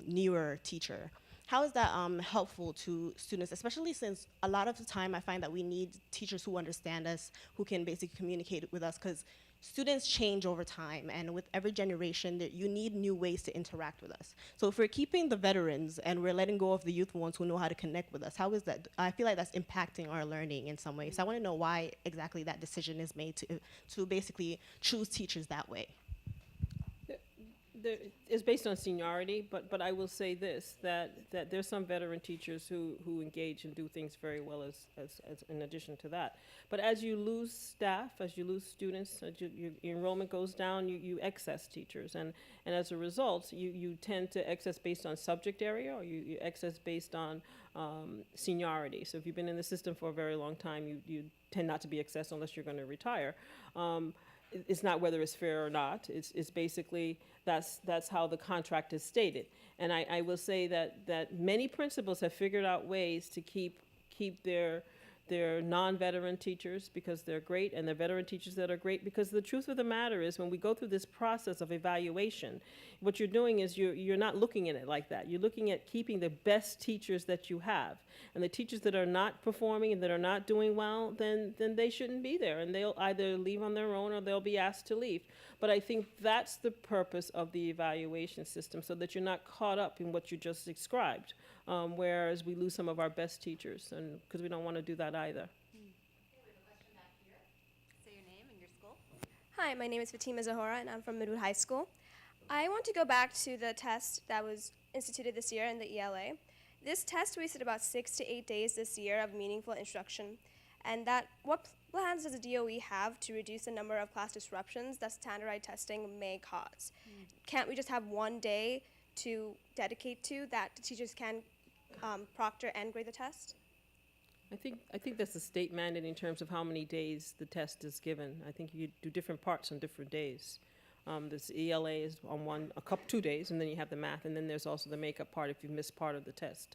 newer teacher. How is that helpful to students, especially since a lot of the time I find that we need teachers who understand us, who can basically communicate with us, because students change over time, and with every generation, you need new ways to interact with us. So if we're keeping the veterans and we're letting go of the youth ones who know how to connect with us, how is that? I feel like that's impacting our learning in some ways. So I want to know why exactly that decision is made to basically choose teachers that way. It's based on seniority, but I will say this, that there's some veteran teachers who engage and do things very well as in addition to that. But as you lose staff, as you lose students, as your enrollment goes down, you excess teachers. And as a result, you tend to excess based on subject area, or you excess based on seniority. So if you've been in the system for a very long time, you tend not to be excess unless you're going to retire. It's not whether it's fair or not. It's basically that's how the contract is stated. And I will say that many principals have figured out ways to keep their non-veteran teachers because they're great, and their veteran teachers that are great, because the truth of the matter is when we go through this process of evaluation, what you're doing is you're not looking at it like that. You're looking at keeping the best teachers that you have. And the teachers that are not performing and that are not doing well, then they shouldn't be there, and they'll either leave on their own or they'll be asked to leave. But I think that's the purpose of the evaluation system, so that you're not caught up in what you just described, whereas we lose some of our best teachers, and because we don't want to do that either. Say your name and your school. Hi, my name is Fatima Zahora, and I'm from Midwood High School. I want to go back to the test that was instituted this year in the ELA. This test wasted about 6 to 8 days this year of meaningful instruction, and what plans does the DOE have to reduce the number of class disruptions that standardized testing may cause? Can't we just have one day to dedicate to that the teachers can proctor and grade the test? I think that's a state mandate in terms of how many days the test is given. I think you do different parts on different days. This ELA is on 2 days, and then you have the math, and then there's also the makeup part if you miss part of the test.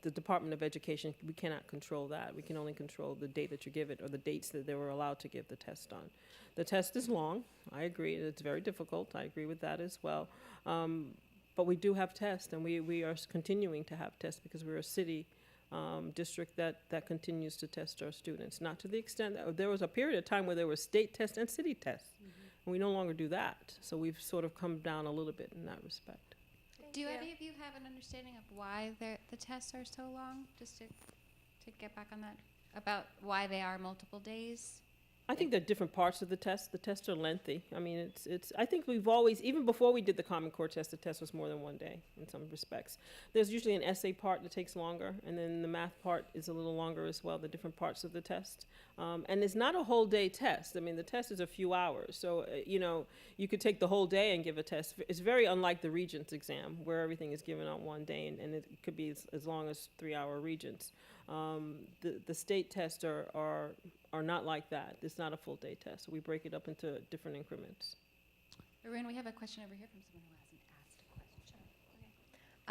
The Department of Education, we cannot control that. We can only control the date that you give it, or the dates that they were allowed to give the test on. The test is long. I agree. It's very difficult. I agree with that as well. But we do have tests, and we are continuing to have tests because we're a city district that continues to test our students. Not to the extent that there was a period of time where there were state tests and city tests. And we no longer do that. So we've sort of come down a little bit in that respect. Do any of you have an understanding of why the tests are so long? Just to get back on that, about why they are multiple days? I think there are different parts of the test. The tests are lengthy. I mean, I think we've always, even before we did the Common Core test, the test was more than one day in some respects. There's usually an essay part that takes longer, and then the math part is a little longer as well, the different parts of the test. And it's not a whole day test. I mean, the test is a few hours. So, you could take the whole day and give a test. It's very unlike the Regents exam, where everything is given on one day, and it could be as long as 3-hour Regents. The state tests are not like that. It's not a full day test. We break it up into different increments. Arun, we have a question over here from someone who hasn't asked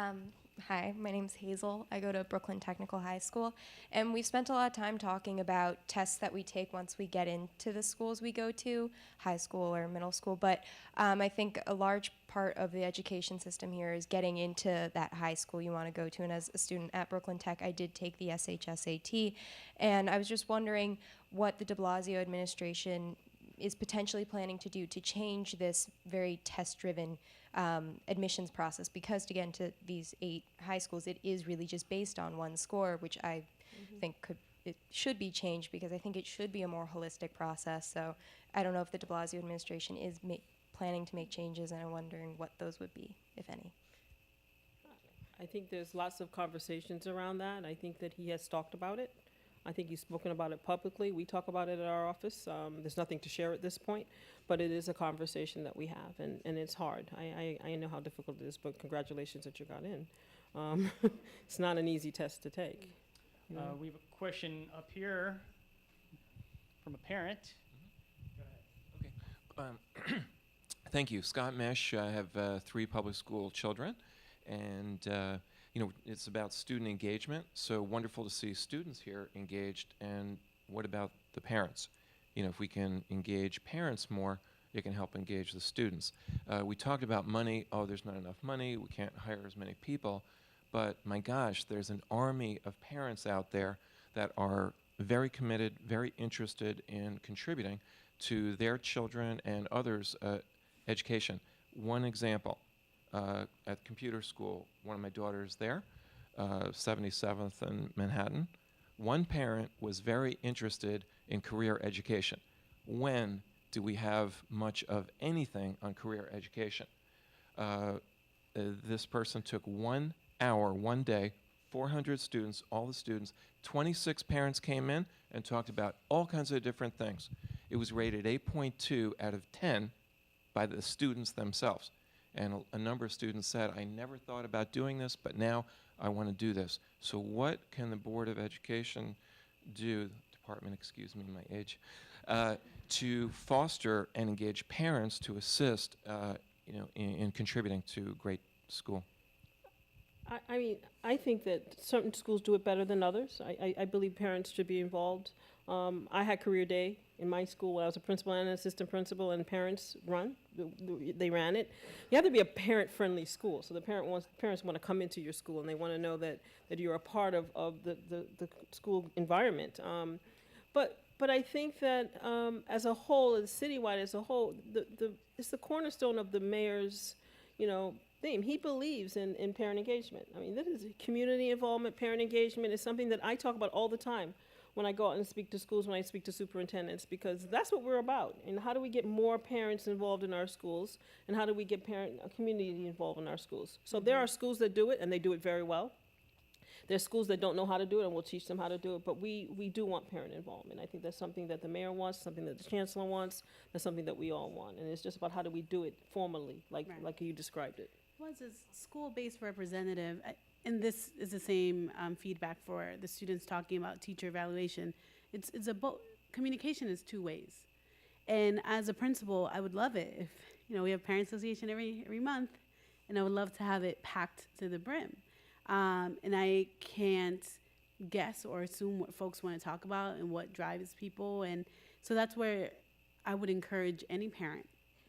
a question. Hi, my name's Hazel. I go to Brooklyn Technical High School, and we've spent a lot of time talking about tests that we take once we get into the schools we go to, high school or middle school, but I think a large part of the education system here is getting into that high school you want to go to, and as a student at Brooklyn Tech, I did take the SHSAT, and I was just wondering what the de Blasio administration is potentially planning to do to change this very test-driven admissions process, because to get into these 8 high schools, it is really just based on one score, which I think it should be changed, because I think it should be a more holistic process. So I don't know if the de Blasio administration is planning to make changes, and I'm wondering what those would be, if any. I think there's lots of conversations around that. I think that he has talked about it. I think he's spoken about it publicly. We talk about it at our office. There's nothing to share at this point, but it is a conversation that we have, and it's hard. I know how difficult it is, but congratulations that you got in. It's not an easy test to take. We have a question up here from a parent. Go ahead. Okay. Thank you. Scott Mesh. I have 3 public school children, and it's about student engagement. So wonderful to see students here engaged. And what about the parents? If we can engage parents more, it can help engage the students. We talked about money. Oh, there's not enough money. We can't hire as many people. But my gosh, there's an army of parents out there that are very committed, very interested in contributing to their children and others' education. One example. At computer school, one of my daughters there, 77th and Manhattan, one parent was very interested in career education. When do we have much of anything on career education? This person took 1 hour, one day, 400 students, all the students, 26 parents came in and talked about all kinds of different things. It was rated 8.2 out of 10 by the students themselves. And a number of students said, I never thought about doing this, but now I want to do this. So what can the Board of Education do, department, excuse me, my age, to foster and engage parents to assist in contributing to great school? I mean, I think that certain schools do it better than others. I believe parents should be involved. I had career day in my school when I was a principal and an assistant principal, and parents they ran it. You have to be a parent-friendly school, so the parents want to come into your school and they want to know that you're a part of the school environment. But I think that as a whole, as citywide as a whole, it's the cornerstone of the mayor's, theme. He believes in parent engagement. I mean, this is community involvement. Parent engagement is something that I talk about all the time when I go out and speak to schools, when I speak to superintendents, because that's what we're about. And how do we get more parents involved in our schools, and how do we get community involved in our schools? So there are schools that do it, and they do it very well. There's schools that don't know how to do it, and we'll teach them how to do it. But we do want parent involvement. I think that's something that the mayor wants, something that the chancellor wants, that's something that we all want. And it's just about how do we do it formally, like you described it. Was a school-based representative, and this is the same feedback for the students talking about teacher evaluation. It's communication is 2 ways, and as a principal, I would love it if we have parent association every month, and I would love to have it packed to the brim. And I can't guess or assume what folks want to talk about and what drives people, and so that's where I would encourage any parent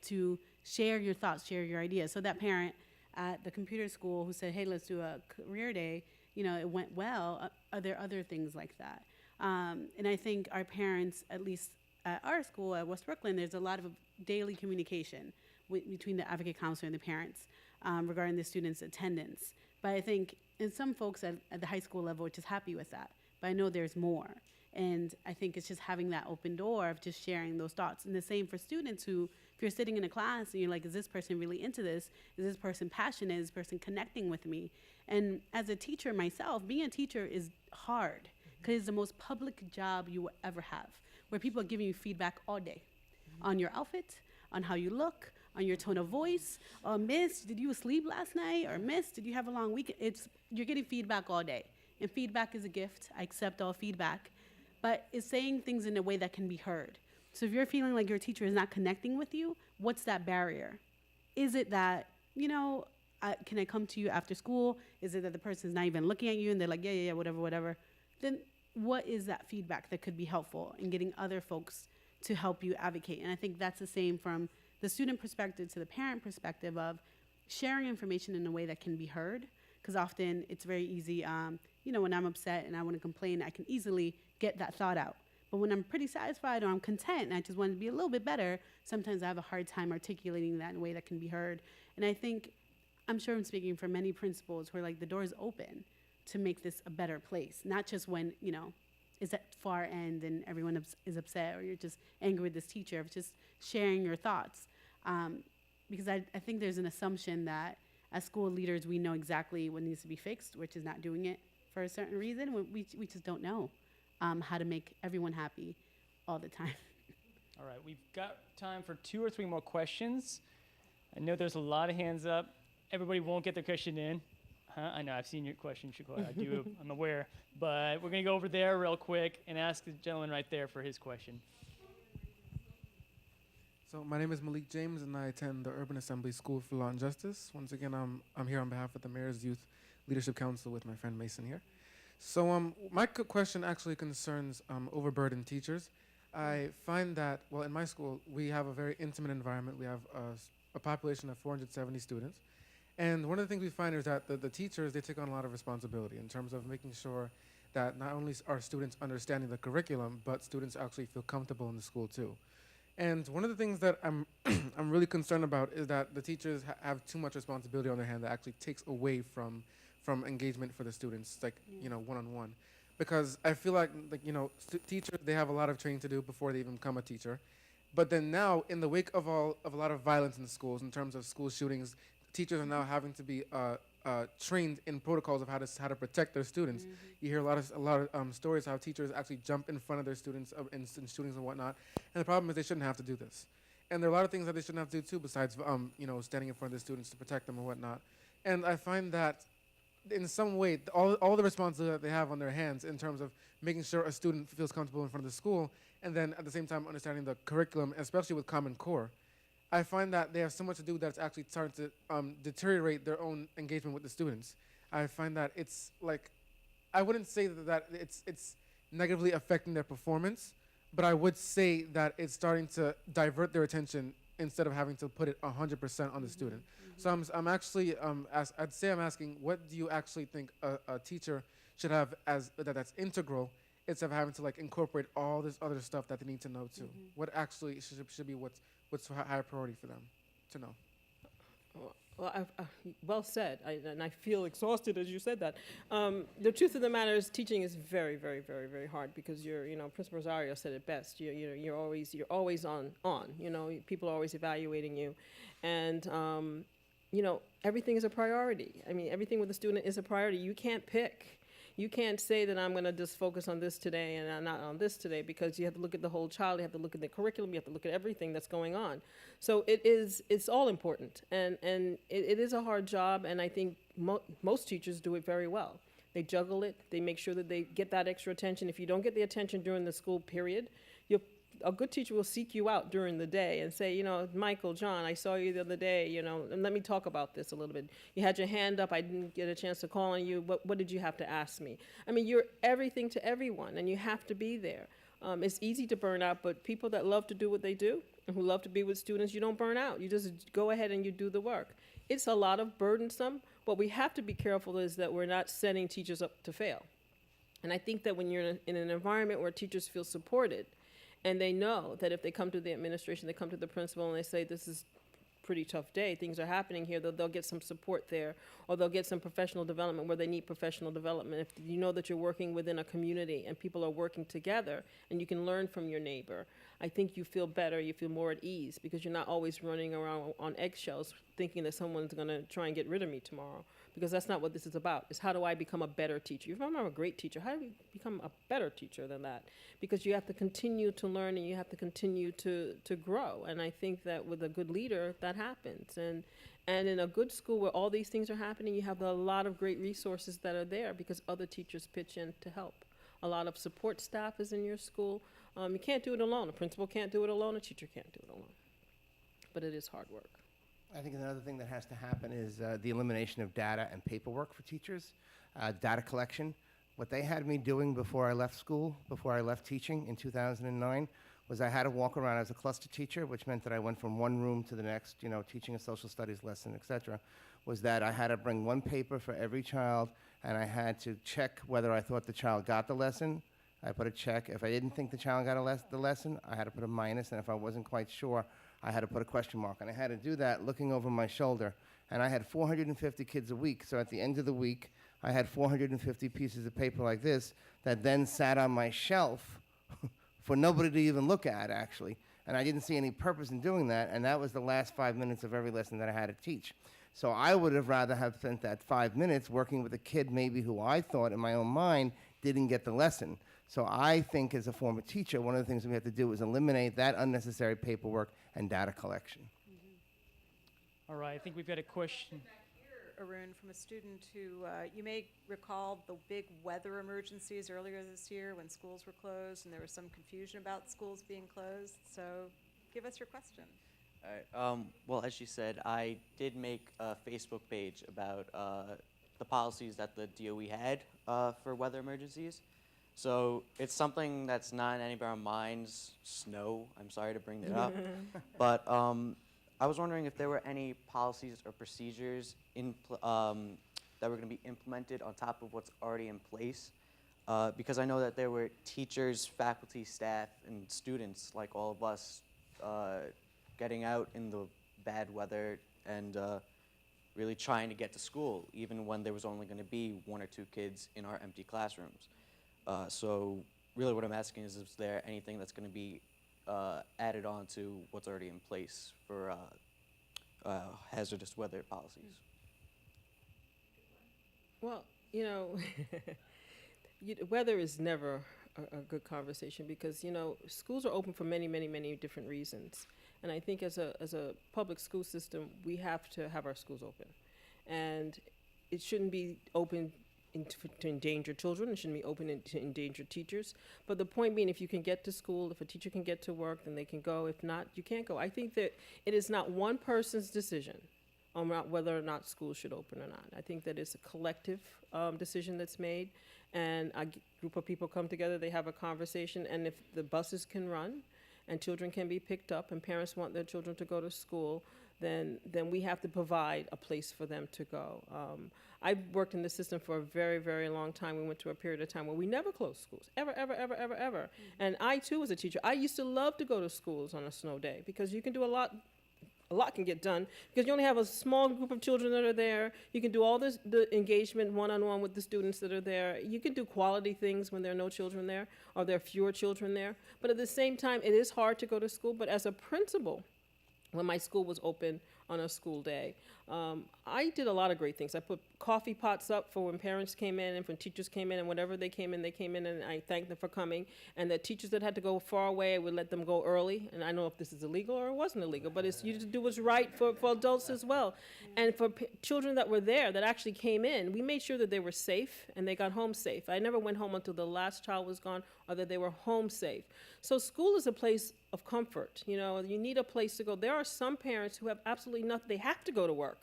to share your thoughts, share your ideas. So that parent at the computer school who said, hey, let's do a career day, it went well. Are there other things like that? And I think our parents, at least at our school at West Brooklyn, there's a lot of daily communication between the advocate counselor and the parents regarding the students' attendance. But I think in some folks at the high school level are just happy with that. But I know there's more. And I think it's just having that open door of just sharing those thoughts. And the same for students who, if you're sitting in a class and you're like, is this person really into this? Is this person passionate? Is this person connecting with me? And as a teacher myself, being a teacher is hard because it's the most public job you will ever have, where people are giving you feedback all day on your outfit, on how you look, on your tone of voice. Miss, did you sleep last night? Or Miss, did you have a long weekend? You're getting feedback all day. And feedback is a gift. I accept all feedback. But it's saying things in a way that can be heard. So if you're feeling like your teacher is not connecting with you, what's that barrier? Is it that, can I come to you after school? Is it that the person's not even looking at you and they're like, yeah, whatever. Then what is that feedback that could be helpful in getting other folks to help you advocate? And I think that's the same from the student perspective to the parent perspective of sharing information in a way that can be heard. Because often it's very easy, when I'm upset and I want to complain, I can easily get that thought out. But when I'm pretty satisfied or I'm content and I just want to be a little bit better, sometimes I have a hard time articulating that in a way that can be heard. And I think, I'm sure I'm speaking for many principals where like the door is open to make this a better place, not just when, it's at far end and everyone is upset or you're just angry with this teacher, of just sharing your thoughts. Because I think there's an assumption that as school leaders, we know exactly what needs to be fixed, which is not doing it for a certain reason. We just don't know how to make everyone happy all the time. All right, we've got time for 2 or 3 more questions. I know there's a lot of hands up. Everybody won't get their question in. I know, I've seen your question, Shakur. I do, I'm aware. But we're going to go over there real quick and ask the gentleman right there for his question. So my name is Malik James, and I attend the Urban Assembly School for Law and Justice. Once again, I'm here on behalf of the Mayor's Youth Leadership Council with my friend Mason here. So my question actually concerns overburdened teachers. I find that, well, in my school, we have a very intimate environment. We have a population of 470 students. And one of the things we find is that the teachers, they take on a lot of responsibility in terms of making sure that not only are students understanding the curriculum, but students actually feel comfortable in the school too. And one of the things that I'm really concerned about is that the teachers have too much responsibility on their hand that actually takes away from engagement for the students, like, one-on-one. Because I feel like teachers, they have a lot of training to do before they even become a teacher. But then now, in the wake of a lot of violence in the schools, in terms of school shootings, teachers are now having to be trained in protocols of how to protect their students. Mm-hmm. You hear a lot of stories how teachers actually jump in front of their students in shootings and whatnot. And the problem is they shouldn't have to do this. And there are a lot of things that they shouldn't have to do too, besides standing in front of their students to protect them or whatnot. And I find that in some way, all the responsibility that they have on their hands in terms of making sure a student feels comfortable in front of the school, and then at the same time understanding the curriculum, especially with Common Core, I find that they have so much to do that's actually starting to deteriorate their own engagement with the students. I find that it's like, I wouldn't say that it's negatively affecting their performance, but I would say that it's starting to divert their attention instead of having to put it 100% on the student. So I'm actually, I'd say I'm asking, what do you actually think a teacher should have that's integral instead of having to incorporate all this other stuff that they need to know too? What actually should be what's higher priority for them to know? Well, well said, and I feel exhausted as you said that. The truth of the matter is, teaching is very, very, very, very hard because Principal Rosario said it best. You're always on. People are always evaluating you, and everything is a priority. I mean, everything with a student is a priority. You can't pick. You can't say that I'm going to just focus on this today and I'm not on this today, because you have to look at the whole child, you have to look at the curriculum, you have to look at everything that's going on. So it's all important, and it is a hard job, and I think most teachers do it very well. They juggle it, they make sure that they get that extra attention. If you don't get the attention during the school period, a good teacher will seek you out during the day and say, Michael, John, I saw you the other day, and let me talk about this a little bit. You had your hand up, I didn't get a chance to call on you, what did you have to ask me? I mean, you're everything to everyone, and you have to be there. It's easy to burn out, but people that love to do what they do and who love to be with students, you don't burn out. You just go ahead and you do the work. It's a lot of burdensome. What we have to be careful is that we're not setting teachers up to fail. And I think that when you're in an environment where teachers feel supported, And they know that if they come to the administration, they come to the principal and they say, this is pretty tough day, things are happening here, they'll get some support there, or they'll get some professional development where they need professional development. If you know that you're working within a community and people are working together and you can learn from your neighbor, I think you feel better, you feel more at ease, because you're not always running around on eggshells thinking that someone's gonna try and get rid of me tomorrow, because that's not what this is about. It's how do I become a better teacher? If I'm not a great teacher, how do you become a better teacher than that? Because you have to continue to learn and you have to continue to grow. And I think that with a good leader, that happens. And in a good school where all these things are happening, you have a lot of great resources that are there because other teachers pitch in to help. A lot of support staff is in your school. You can't do it alone. A principal can't do it alone. A teacher can't do it alone. But it is hard work. I think another thing that has to happen is the elimination of data and paperwork for teachers, data collection. What they had me doing before I left school, before I left teaching in 2009, was I had to walk around as a cluster teacher, which meant that I went from one room to the next, you know, teaching a social studies lesson, et cetera, was that I had to bring one paper for every child, and I had to check whether I thought the child got the lesson. I put a check. If I didn't think the child got the lesson, I had to put a minus, and if I wasn't quite sure, I had to put a question mark. And I had to do that looking over my shoulder. And I had 450 kids a week, so at the end of the week, I had 450 pieces of paper like this that then sat on my shelf for nobody to even look at, actually. And I didn't see any purpose in doing that, and that was the last 5 minutes of every lesson that I had to teach. So I would have rather have spent that 5 minutes working with a kid maybe who I thought in my own mind didn't get the lesson. So I think as a former teacher, one of the things we have to do is eliminate that unnecessary paperwork and data collection. All right, I think we've got a question. Arun, from a student who, you may recall the big weather emergencies earlier this year when schools were closed and there was some confusion about schools being closed. So give us your question. All right. Well, as you said, I did make a Facebook page about the policies that the DOE had for weather emergencies. So it's something that's not in any of our minds. Snow, I'm sorry to bring it up. But I was wondering if there were any policies or procedures that were going to be implemented on top of what's already in place. Because I know that there were teachers, faculty, staff, and students, like all of us, getting out in the bad weather and really trying to get to school, even when there was only going to be 1 or 2 kids in our empty classrooms. So really what I'm asking is there anything that's going to be added on to what's already in place for hazardous weather policies? Well, you know, weather is never a good conversation because, you know, schools are open for many, many, many different reasons. And I think as a public school system, we have to have our schools open. And it shouldn't be open to endanger children. It shouldn't be open to endanger teachers. But the point being, if you can get to school, if a teacher can get to work, then they can go. If not, you can't go. I think that it is not one person's decision on whether or not schools should open or not. I think that it's a collective decision that's made. And a group of people come together, they have a conversation, and if the buses can run and children can be picked up and parents want their children to go to school, then we have to provide a place for them to go. I've worked in the system for a very, very long time. We went through a period of time where we never closed schools, ever. And I, too, was a teacher. I used to love to go to schools on a snow day because you can do a lot can get done because you only have a small group of children that are there. You can do all the engagement one-on-one with the students that are there. You can do quality things when there are no children there or there are fewer children there. But at the same time, it is hard to go to school. But as a principal, when my school was open on a school day, I did a lot of great things. I put coffee pots up for when parents came in and when teachers came in, and whenever they came in, and I thanked them for coming. And the teachers that had to go far away, I would let them go early. And I don't know if this is illegal or it wasn't illegal, but you just do what's right for adults as well. And for children that were there, that actually came in, we made sure that they were safe and they got home safe. I never went home until the last child was gone or that they were home safe. So school is a place of comfort. You know, you need a place to go. There are some parents who have absolutely nothing. They have to go to work,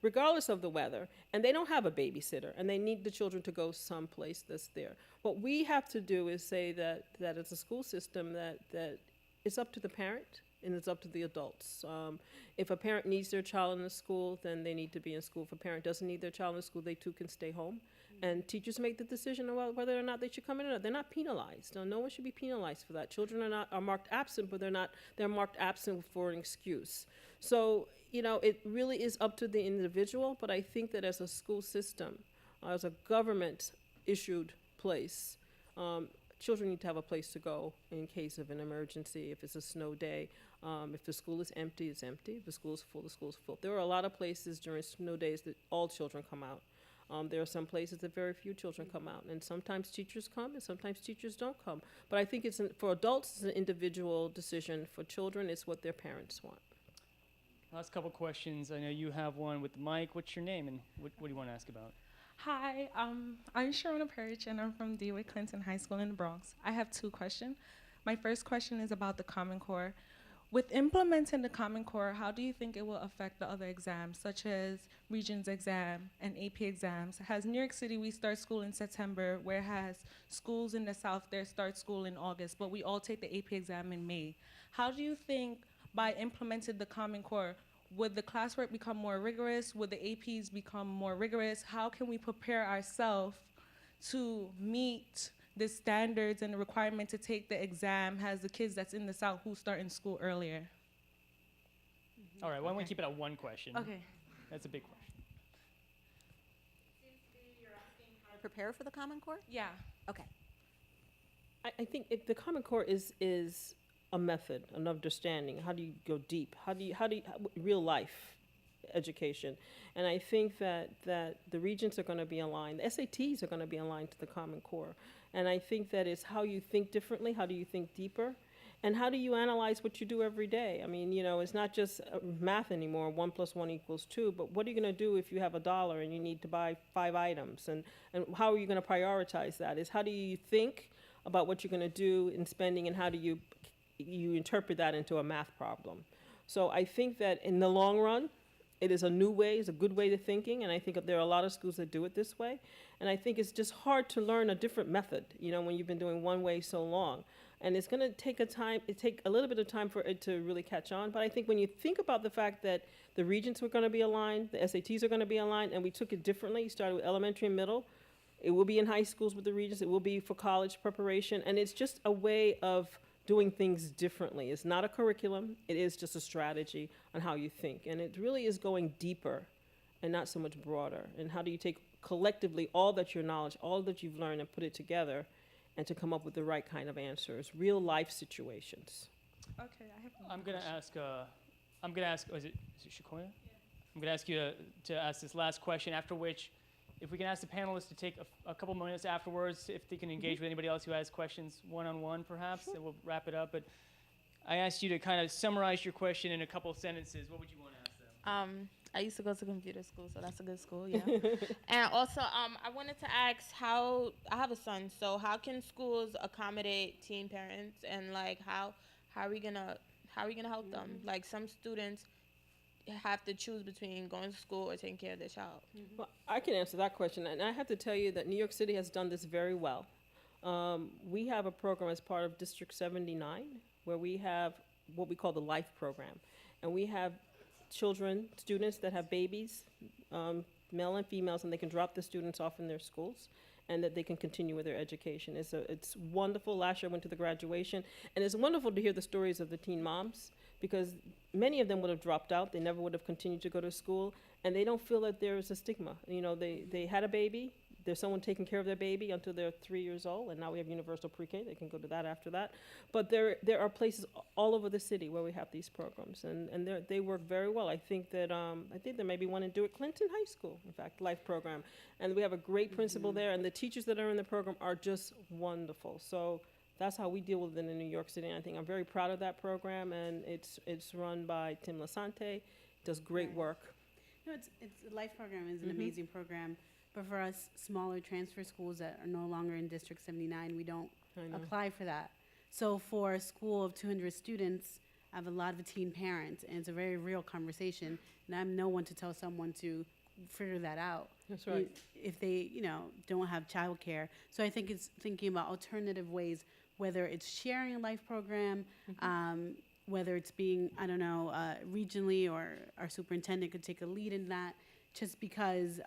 regardless of the weather, and they don't have a babysitter, and they need the children to go someplace that's there. What we have to do is say that as a school system, that it's up to the parent and it's up to the adults. If a parent needs their child in the school, then they need to be in school. If a parent doesn't need their child in school, they too can stay home. And teachers make the decision about whether or not they should come in or not. They're not penalized. No one should be penalized for that. Children are marked absent, but they're marked absent for an excuse. So, it really is up to the individual, but I think that as a school system, as a government-issued place, children need to have a place to go in case of an emergency, if it's a snow day. If the school is empty, it's empty. If the school is full, the school is full. There are a lot of places during snow days that all children come out. There are some places that very few children come out, and sometimes teachers come and sometimes teachers don't come. But I think for adults, it's an individual decision. For children, it's what their parents want. Last couple questions. I know you have one with the mic. What's your name and what do you want to ask about? Hi, I'm Sharona Perch, and I'm from DeWitt Clinton High School in the Bronx. I have 2 questions. My first question is about the Common Core. With implementing the Common Core, how do you think it will affect the other exams, such as Regents exam and AP exams? Has New York City, we start school in September, whereas schools in the South, they start school in August, but we all take the AP exam in May. How do you think by implementing the Common Core, would the classwork become more rigorous? Would the APs become more rigorous? How can we prepare ourselves to meet the standards and the requirement to take the exam as the kids that's in the South who start in school earlier? All right, why don't we keep it at one question? Okay. That's a big question. You're asking how to prepare for the Common Core? Yeah. Okay. I think the Common Core is a method, an understanding. How do you go deep? How do you real life education? And I think that the regents are going to be aligned. The SATs are going to be aligned to the Common Core. And I think that is how you think differently. How do you think deeper? And how do you analyze what you do every day? I mean, it's not just math anymore, 1 + 1 = 2, but what are you going to do if you have $1 and you need to buy 5 items? And how are you going to prioritize that? Is how do you think about what you're going to do in spending, and how do you interpret that into a math problem? So I think that in the long run, it is a new way, it's a good way to thinking, and I think there are a lot of schools that do it this way. And I think it's just hard to learn a different method, when you've been doing one way so long. And it's going to take a little bit of time for it to really catch on. But I think when you think about the fact that the regents were going to be aligned, the SATs are going to be aligned, and we took it differently, started with elementary and middle. It will be in high schools with the regents, it will be for college preparation, and it's just a way of doing things differently. It's not a curriculum, it is just a strategy on how you think. And it really is going deeper and not so much broader. And how do you take collectively all that your knowledge, all that you've learned, and put it together and to come up with the right kind of answers, real life situations. Okay, I have I'm gonna ask, is it Shakoya? Yeah. I'm gonna ask you to ask this last question, after which, if we can ask the panelists to take a couple minutes afterwards, if they can engage with anybody else who has questions one-on-one, perhaps, and we'll wrap it up. But I asked you to kind of summarize your question in a couple sentences. What would you want to ask them? I used to go to computer school, so that's a good school, yeah. And also, I wanted to ask I have a son, so how can schools accommodate teen parents, and how are we gonna help them? Like, some students have to choose between going to school or taking care of their child. Well, I can answer that question, and I have to tell you that New York City has done this very well. We have a program as part of District 79 where we have what we call the LIFE program, and we have students that have babies, male and females, and they can drop the students off in their schools, and that they can continue with their education. It's wonderful. Last year I went to the graduation, and it's wonderful to hear the stories of the teen moms, because many of them would have dropped out. They never would have continued to go to school, and they don't feel that there is a stigma. They had a baby, there's someone taking care of their baby until they're 3 years old, and now we have universal pre-K. They can go to that after that. But there are places all over the city where we have these programs, and they work very well. I think there may be one in DeWitt Clinton High School, in fact, LIFE program, and we have a great principal there, and the teachers that are in the program are just wonderful. So that's how we deal with it in New York City, and I think I'm very proud of that program, and it's run by Tim Lasante. Does great work. No, the LIFE program is an amazing program. But for us smaller transfer schools that are no longer in District 79, we don't apply for that. So for a school of 200 students, I have a lot of teen parents, and it's a very real conversation. And I'm no one to tell someone to figure that out. That's right. If they, don't have childcare. So I think it's thinking about alternative ways, whether it's sharing a LIFE program, whether it's being, regionally, or our superintendent could take a lead in that. just because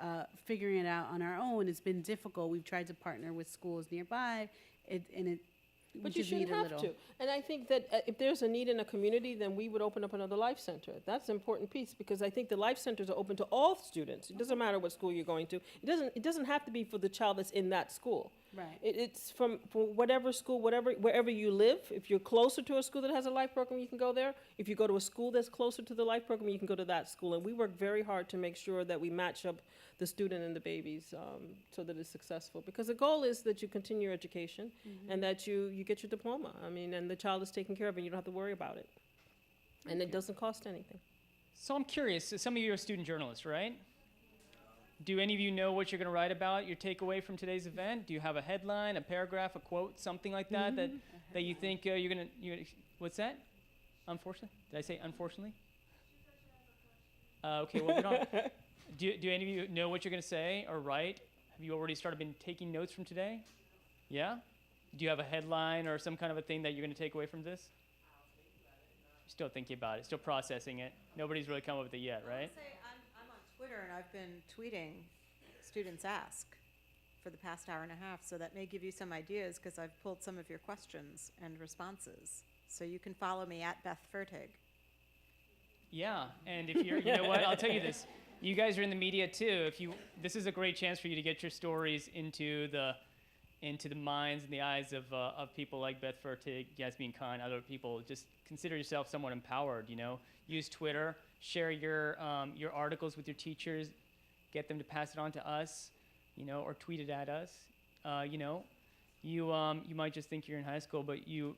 figuring it out on our own, it's been difficult. We've tried to partner with schools nearby, we But you just need shouldn't a have little. to. And I think that if there's a need in a community, then we would open up another life center. That's an important piece because I think the life centers are open to all students. It doesn't matter what school you're going to. It doesn't have to be for the child that's in that school. Right. It's from whatever school, wherever you live. If you're closer to a school that has a life program, you can go there. If you go to a school that's closer to the life program, you can go to that school. And we work very hard to make sure that we match up the student and the babies so that it's successful. Because the goal is that you continue your education and that you get your diploma. I mean, and the child is taken care of and you don't have to worry about it. And it doesn't cost anything. So I'm curious, so some of you are student journalists, right? Do any of you know what you're going to write about, your takeaway from today's event? Do you have a headline, a paragraph, a quote, something like that that you think you're going to, what's that? Unfortunately? Did I say unfortunately? Okay, well, we don't. Do any of you know what you're going to say or write? Have you already been taking notes from today? Yeah? Do you have a headline or some kind of a thing that you're going to take away from this? Still thinking about it, still processing it. Nobody's really come up with it yet, right? I'm on Twitter and I've been tweeting Students Ask for the past hour and a half, so that may give you some ideas because I've pulled some of your questions and responses. So you can follow me at Beth Fertig. Yeah, and if you're, you know what, I'll tell you this. You guys are in the media too. This is a great chance for you to get your stories into the minds and the eyes of people like Beth Fertig, Yasmin Khan, other people. Just consider yourself somewhat empowered. Use Twitter, share your articles with your teachers, get them to pass it on to us, or tweet it at us. You might just think you're in high school, but you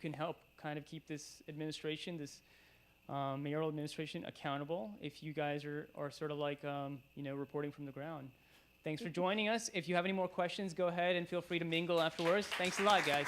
can help kind of keep this administration, this mayoral administration, accountable if you guys are sort of like reporting from the ground. Thanks for joining us. If you have any more questions, go ahead and feel free to mingle afterwards. Thanks a lot, guys.